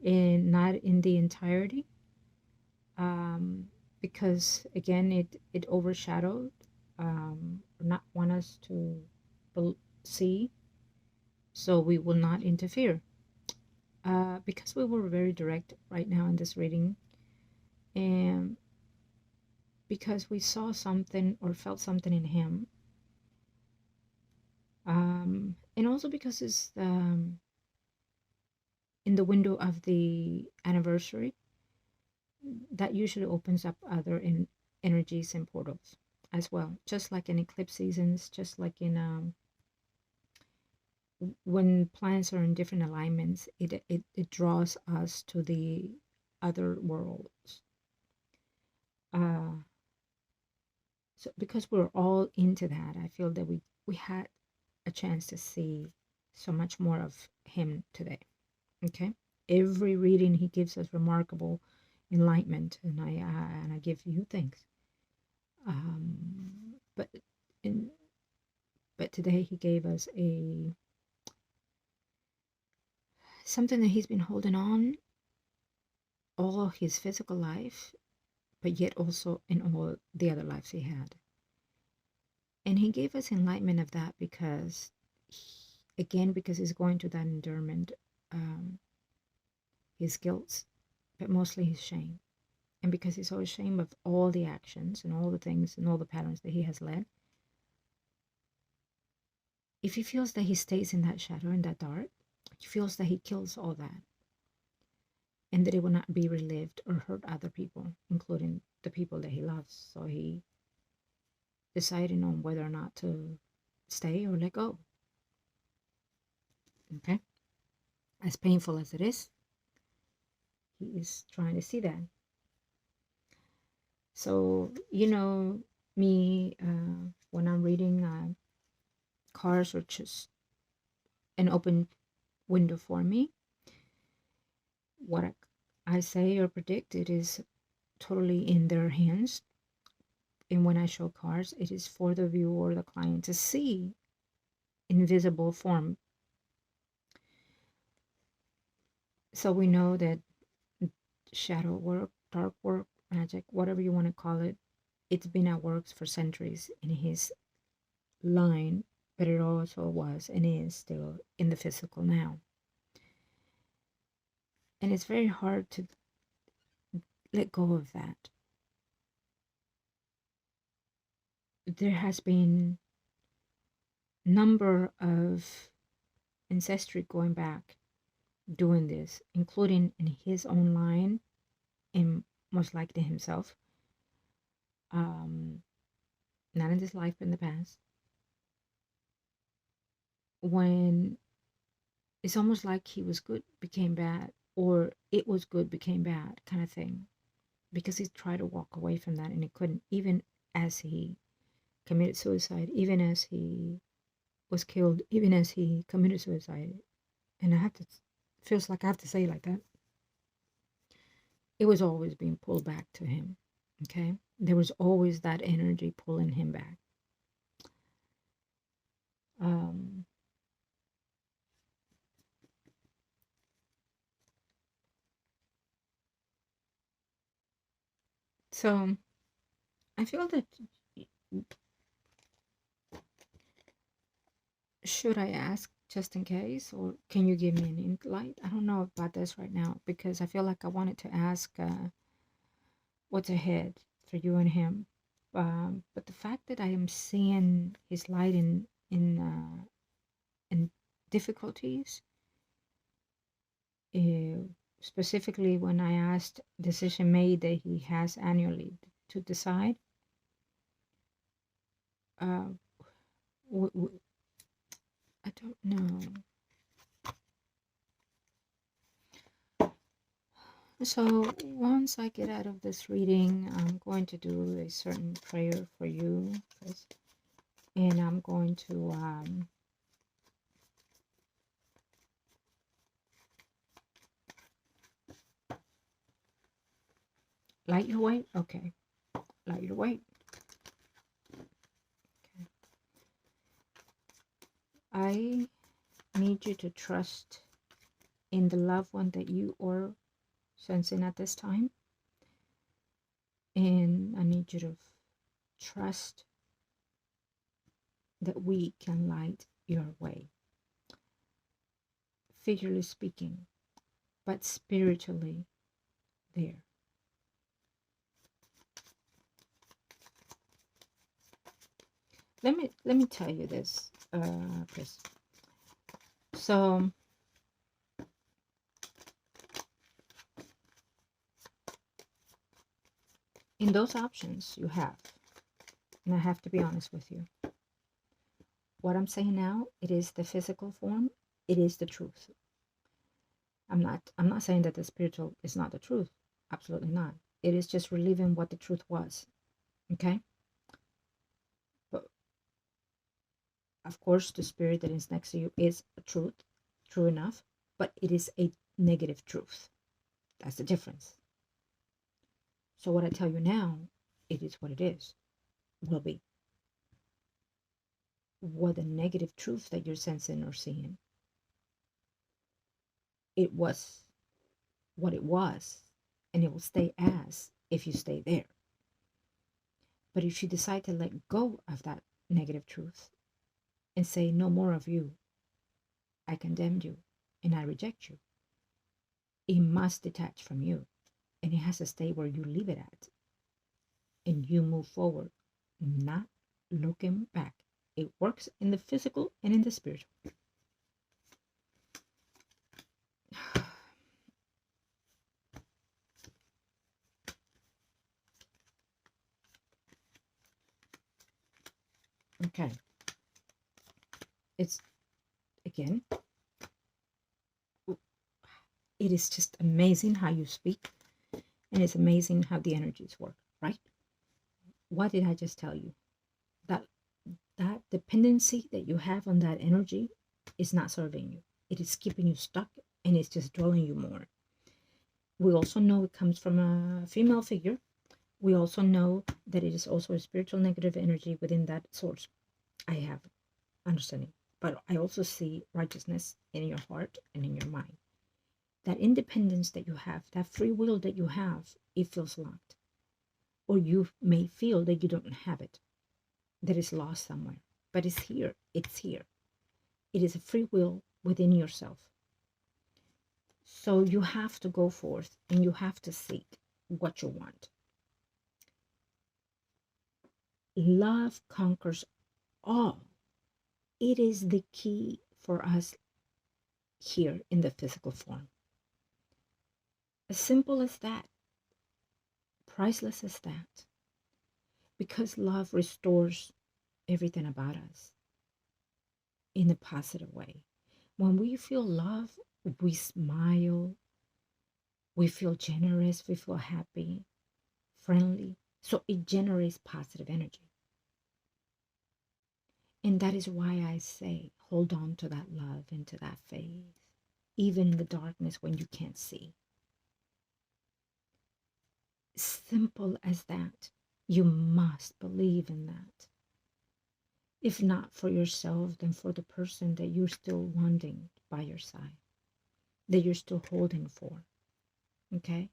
and not in the entirety, because again it overshadowed, not want us to see, so we will not interfere, because we were very direct right now in this reading, and because we saw something or felt something in him, and also because it's in the window of the anniversary that usually opens up other energies and portals as well, just like in eclipse seasons, just like in when planets are in different alignments, it draws us to the other worlds. So because we're all into that, I feel that we had a chance to see so much more of him today. Okay, every reading he gives us remarkable enlightenment, and I give you thanks. But in but today he gave us a something that he's been holding on all his physical life, but yet also in all the other lives he had. And he gave us enlightenment of that because, because he's going to that endurement, his guilt, but mostly his shame. And because he's so ashamed of all the actions and all the things and all the patterns that he has led, if he feels that he stays in that shadow, in that dark, he feels that he kills all that and that it will not be relived or hurt other people, including the people that he loves. So he deciding on whether or not to stay or let go. Okay? As painful as it is, he is trying to see that. So, me, when I'm reading, cards are just an open window for me. What I say or predict, it is totally in their hands. And when I show cards, it is for the viewer or the client to see invisible form. So we know that shadow work, dark work, magic, whatever you want to call it, it's been at work for centuries in his line, but it also was and is still in the physical now. And it's very hard to let go of that. There has been number of ancestry going back doing this, including in his own line and most likely himself. Not in this life, but in the past. When it's almost like he was good, became bad, or it was good, became bad kind of thing. Because he tried to walk away from that and he couldn't, even as he committed suicide, even as he was killed, even as he committed suicide. And feels like I have to say it like that. It was always being pulled back to him. Okay? There was always that energy pulling him back. So I feel that, should I ask just in case, or can you give me an insight? I don't know about this right now because I feel like I wanted to ask what's ahead for you and him. But the fact that I am seeing his light in difficulties, specifically when I asked decision made that he has annually to decide. I don't know. So once I get out of this reading, I'm going to do a certain prayer for you, and I'm going to light your way. Okay, light your way. Okay. I need you to trust in the loved one that you are sensing at this time. And I need you to trust that we can light your way. Figuratively speaking, but spiritually there. Let me tell you this, Chris. So in those options you have, and I have to be honest with you, what I'm saying now, it is the physical form, it is the truth. I'm not saying that the spiritual is not the truth. Absolutely not. It is just reliving what the truth was. Okay? But of course the spirit that is next to you is a truth, true enough, but it is a negative truth. That's the difference. So what I tell you now, it is what it is, will be. What the negative truth that you're sensing or seeing, it was what it was, and it will stay as if you stay there. But if you decide to let go of that negative truth and say, no more of you, I condemned you and I reject you, it must detach from you, and it has to stay where you leave it at. And you move forward, not looking back. It works in the physical and in the spiritual. Okay. It's, again, it is just amazing how you speak, and it's amazing how the energies work, right? What did I just tell you? That dependency that you have on that energy is not serving you. It is keeping you stuck, and it's just dwelling you more. We also know it comes from a female figure. We also know that it is also a spiritual negative energy within that source. I have understanding, but I also see righteousness in your heart and in your mind. That independence that you have, that free will that you have, it feels locked. Or you may feel that you don't have it, that it's lost somewhere, but it's here. It's here. It is a free will within yourself. So you have to go forth and you have to seek what you want. Love conquers all. It is the key for us here in the physical form. As simple as that, priceless as that, because love restores everything about us in a positive way. When we feel love, we smile, we feel generous, we feel happy, friendly. So it generates positive energy. And that is why I say, hold on to that love and to that faith, even in the darkness when you can't see. Simple as that. You must believe in that. If not for yourself, then for the person that you're still wanting by your side, that you're still holding for. Okay?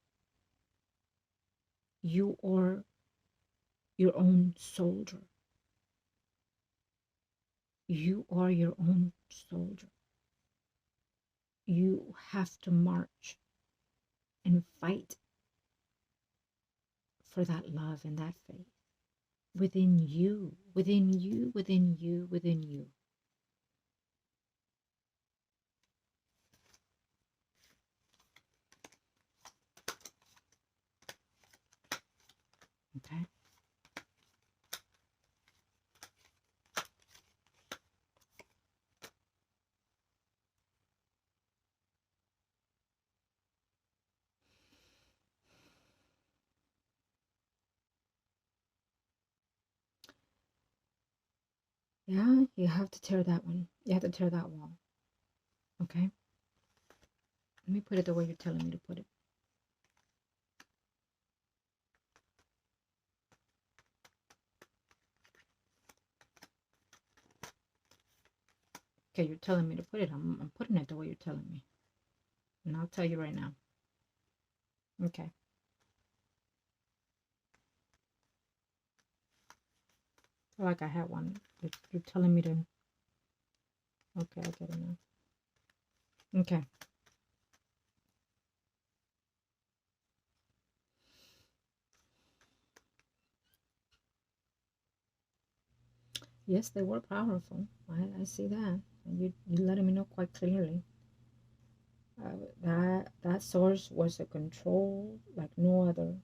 You are your own soldier. You are your own soldier. You have to march and fight for that love and that faith within you, within you, within you, within you. Okay? Yeah, you have to tear that one. You have to tear that wall. Okay? Let me put it the way you're telling me to put it. Okay, you're telling me to put it. I'm putting it the way you're telling me. And I'll tell you right now. Okay. I feel like I had one. You're telling me to. Okay, I get it now. Okay. Yes, they were powerful. I see that. And you letting me know quite clearly. That source was a control like no other.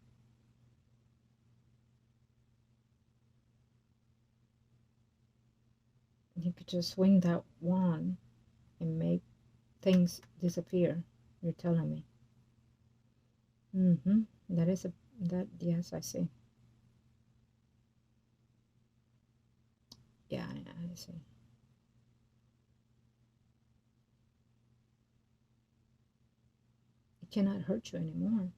You could just swing that wand and make things disappear. You're telling me. That is that. Yes, I see. Yeah, I see. It cannot hurt you anymore.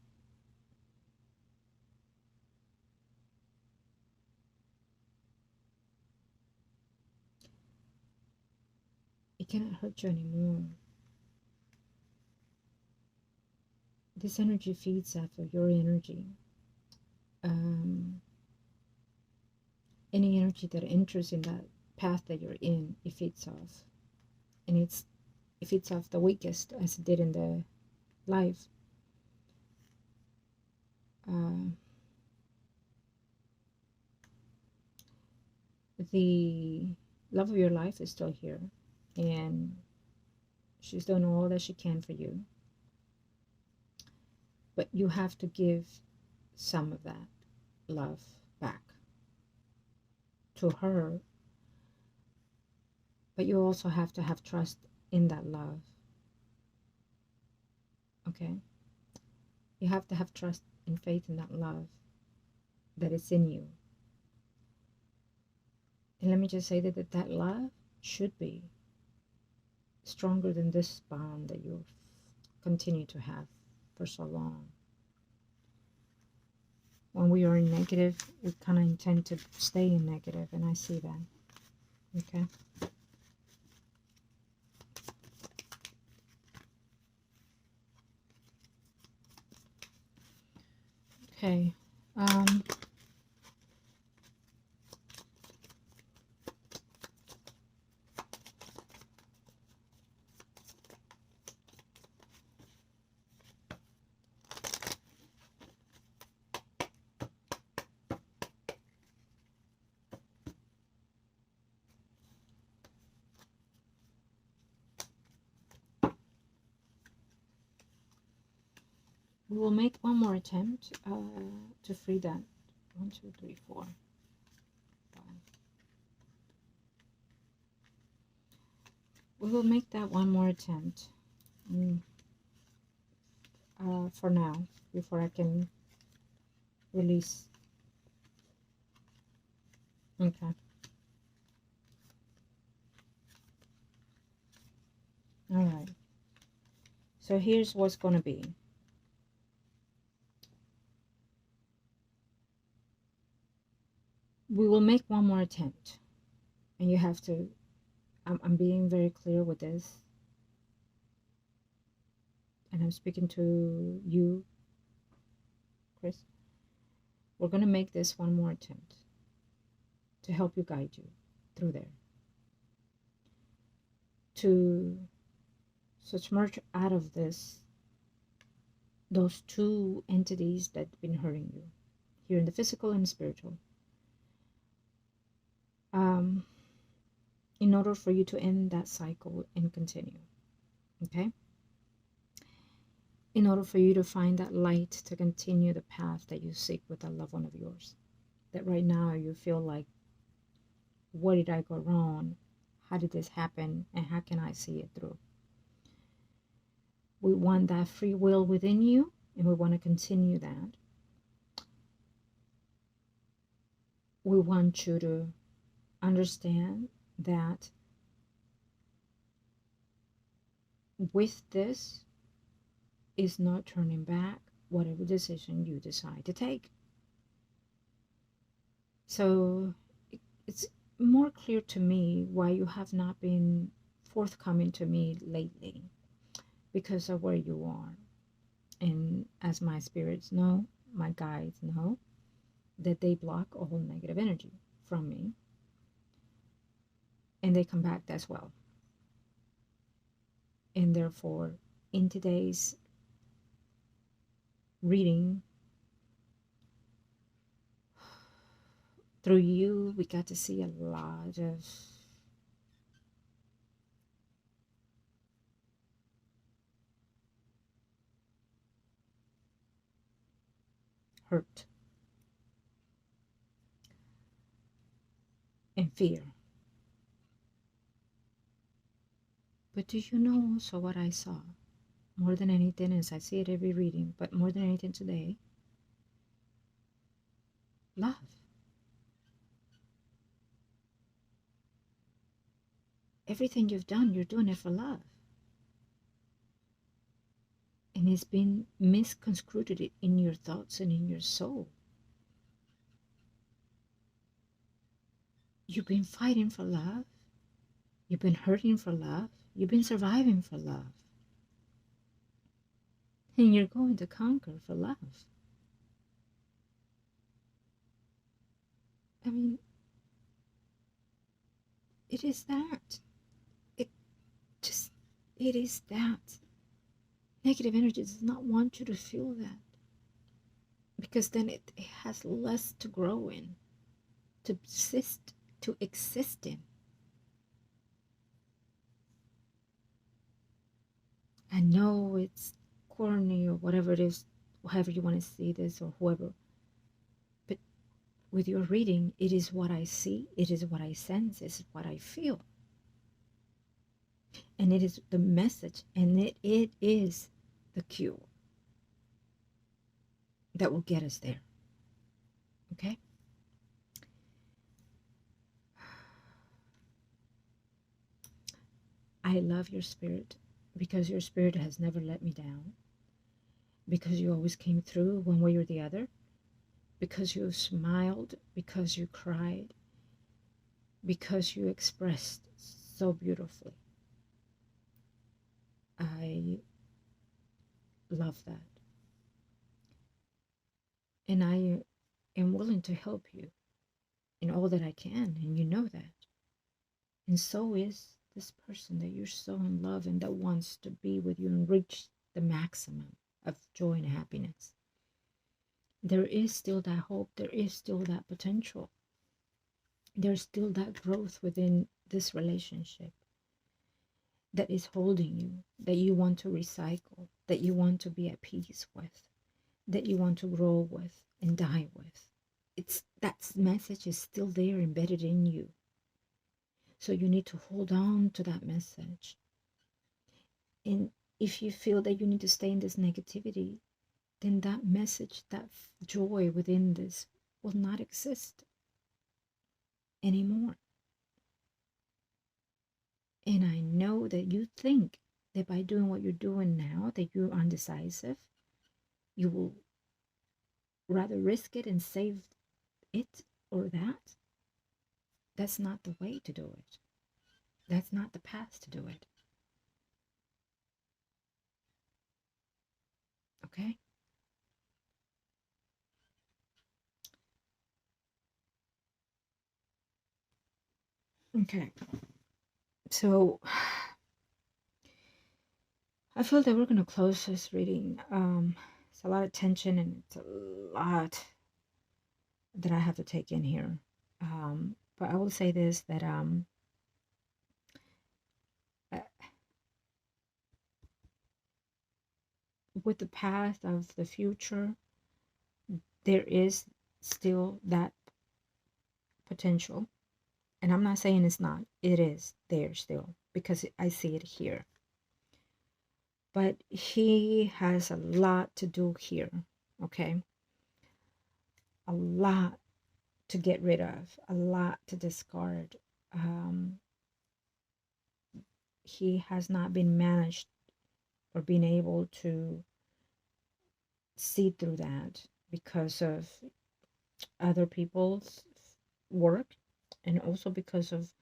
It cannot hurt you anymore. This energy feeds off of your energy. Um, any energy that enters in that path that you're in, it feeds off. And it feeds off the weakest, as it did in the life. The love of your life is still here, and she's doing all that she can for you. But you have to give some of that love back to her. But you also have to have trust in that love. Okay? You have to have trust and faith in that love that is in you. And let me just say that love should be stronger than this bond that you continue to have for so long. When we are in negative, we kind of intend to stay in negative, and I see that. Okay? Okay. We will make one more attempt to free that. 1, 2, 3, 4, 5. We will make that one more attempt for now, before I can release. Okay. All right. So here's what's going to be. We will make one more attempt, and you have to, I'm being very clear with this, and I'm speaking to you, Chris. We're going to make this one more attempt to help you, guide you through there, to submerge out of this those two entities that have been hurting you here in the physical and spiritual. In order for you to end that cycle and continue. Okay? In order for you to find that light to continue the path that you seek with a loved one of yours. That right now you feel like, what did I go wrong? How did this happen? And how can I see it through? We want that free will within you, and we want to continue that. We want you to understand that with this is not turning back whatever decision you decide to take. So it's more clear to me why you have not been forthcoming to me lately, because of where you are. And as my spirits know, my guides know, that they block all negative energy from me, and they come back as well. And therefore, in today's reading, through you, we got to see a lot of hurt and fear. But do you know also what I saw? More than anything, as I see it every reading, but more than anything today, love. Everything you've done, you're doing it for love. And it's been misconstrued in your thoughts and in your soul. You've been fighting for love. You've been hurting for love. You've been surviving for love. And you're going to conquer for love. I mean, it is that. It just, it is that. Negative energy does not want you to feel that, because then it has less to grow in, to exist in. I know it's corny or whatever it is, however you want to see this or whoever, but with your reading, it is what I see, it is what I sense, it is what I feel. And it is the message, and it is the cue that will get us there. Okay? I love your spirit, because your spirit has never let me down, because you always came through one way or the other, because you smiled, because you cried, because you expressed so beautifully. I love that. And I am willing to help you in all that I can, and you know that. And so is this person that you're so in love and that wants to be with you and reach the maximum of joy and happiness. There is still that hope, there is still that potential. There's still that growth within this relationship that is holding you, that you want to recycle, that you want to be at peace with, that you want to grow with and die with. It's that message is still there embedded in you. So you need to hold on to that message. And if you feel that you need to stay in this negativity, then that message, that joy within this will not exist anymore. And I know that you think that by doing what you're doing now, that you're undecisive, you will rather risk it and save it or that. That's not the way to do it. That's not the path to do it. Okay? Okay. So I feel that we're going to close this reading. It's a lot of tension and it's a lot that I have to take in here. But I will say this, that with the path of the future, there is still that potential. And I'm not saying it's not. It is there still, because I see it here. But he has a lot to do here, okay? A lot to get rid of, a lot to discard. He has not been managed or been able to see through that because of other people's work, and also because of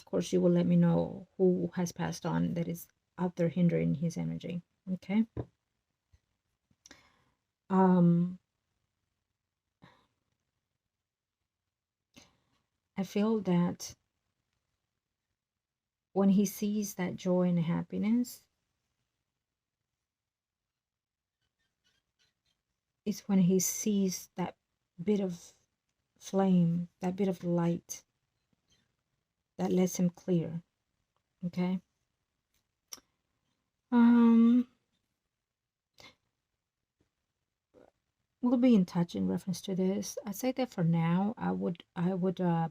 course, you will let me know who has passed on that is out there hindering his energy. Okay. I feel that when he sees that joy and happiness, is when he sees that bit of flame, that bit of light that lets him clear. Okay. We'll be in touch in reference to this. I say that for now, I would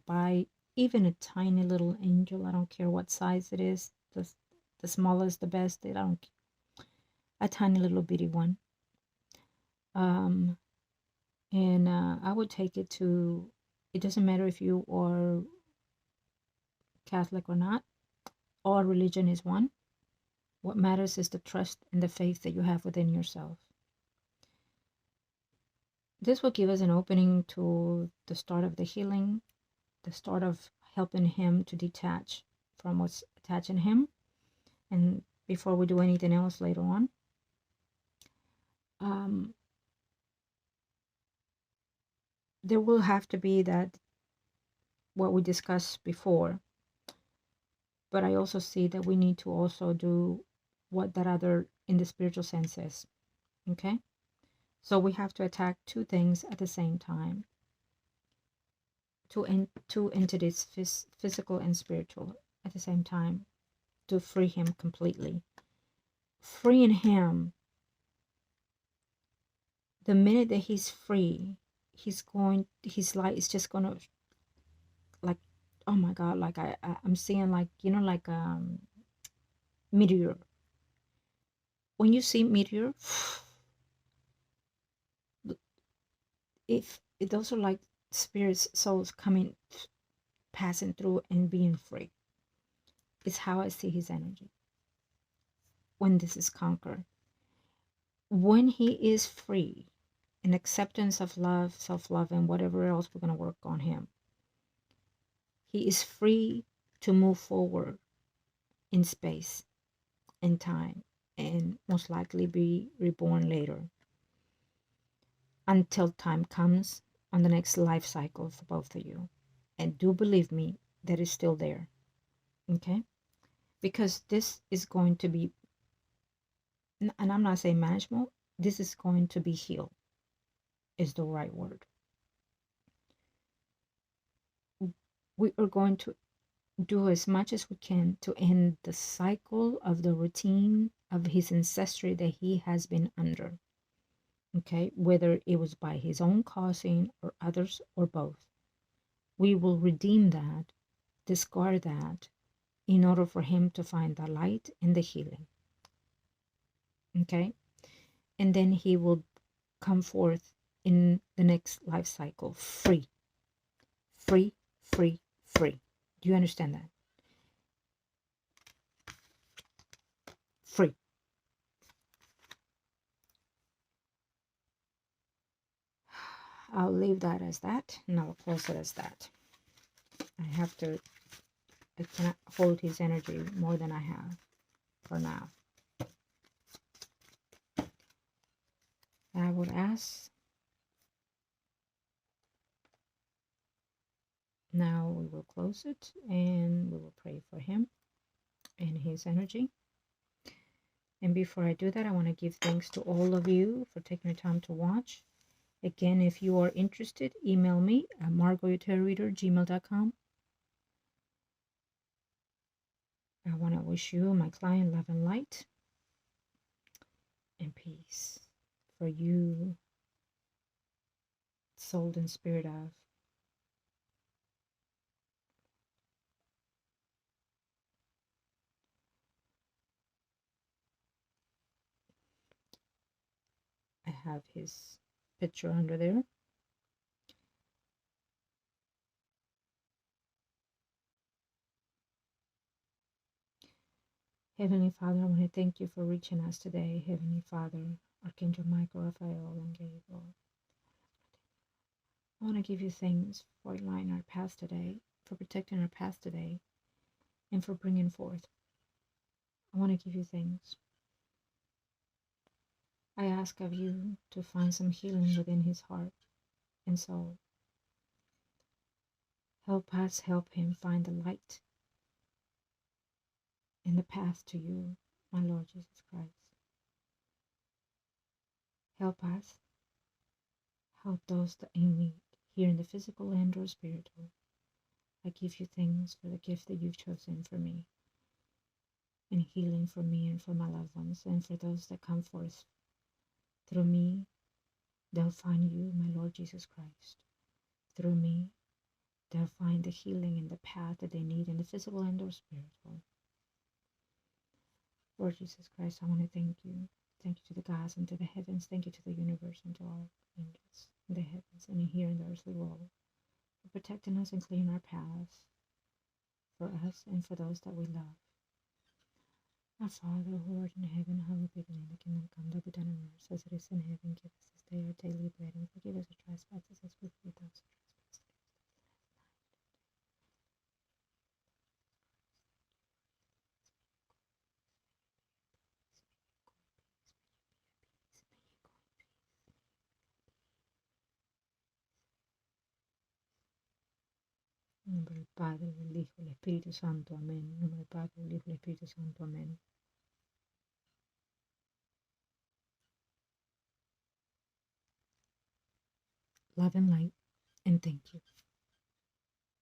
buy even a tiny little angel. I don't care what size it is. The smallest, the best. I don't. A tiny little bitty one. And I would take it to. It doesn't matter if you are Catholic or not. All religion is one. What matters is the trust and the faith that you have within yourself. This will give us an opening to the start of the healing, the start of helping him to detach from what's attaching him, and before we do anything else later on. um, there will have to be that what we discussed before, but I also see that we need to also do what that other in the spiritual sense is. Okay, so we have to attack two things at the same time, two entities, physical and spiritual, at the same time, to free him completely. Freeing him, the minute that he's free, his light is just gonna, like, oh my God, like I'm seeing, like, like meteor. When you see meteor, if those are like spirits, souls coming, passing through and being free. It's how I see his energy when this is conquered. When he is free, in acceptance of love, self-love, and whatever else we're going to work on him, he is free to move forward in space and time, and most likely be reborn later, until time comes on the next life cycle for both of you. And do believe me, that is still there. Okay, because this is going to be, and I'm not saying manageable, this is going to be healed, is the right word. We are going to do as much as we can to end the cycle of the routine of his ancestry that he has been under. Okay, whether it was by his own causing or others or both. We will redeem that, discard that, in order for him to find the light and the healing. Okay, and then he will come forth in the next life cycle free, free, free, free. Do you understand that? Free. I'll leave that as that, and I'll close it as that. I cannot hold his energy more than I have for now. I would ask, now we will close it and we will pray for him and his energy. And before I do that, I want to give thanks to all of you for taking the time to watch. Again, if you are interested, email me at margourtarotreader@gmail.com. I want to wish you, my client, love and light and peace for you, soul and spirit of. I have his picture under there. Heavenly Father, I want to thank you for reaching us today. Heavenly Father, Archangel Michael, Raphael, and Gabriel. I want to give you thanks for lighting our path today, for protecting our path today, and for bringing forth. I want to give you thanks. I ask of you to find some healing within his heart and soul. Help us help him find the light in the path to you, my Lord Jesus Christ. Help us help those that in need, here in the physical and or spiritual. I give you thanks for the gift that you've chosen for me, and healing for me and for my loved ones, and for those that come forth through me. They'll find you, my Lord Jesus Christ. Through me, they'll find the healing and the path that they need in the physical and or spiritual. Lord Jesus Christ, I want to thank you. Thank you to the gods and to the heavens. Thank you to the universe and to our angels in the heavens and here in the earthly world, for protecting us and clearing our paths for us and for those that we love. Our Father, who art in heaven, hallowed be thy name. Thy kingdom come, thy be done on earth as it is in heaven. Give us this day our daily bread, and forgive us our trespasses as we forgive those who trespass against us. En nombre del Padre, del Hijo, del Espíritu Santo. Amén. En nombre del Padre, del Hijo, del Espíritu Santo. Amén. Love and light, and thank you.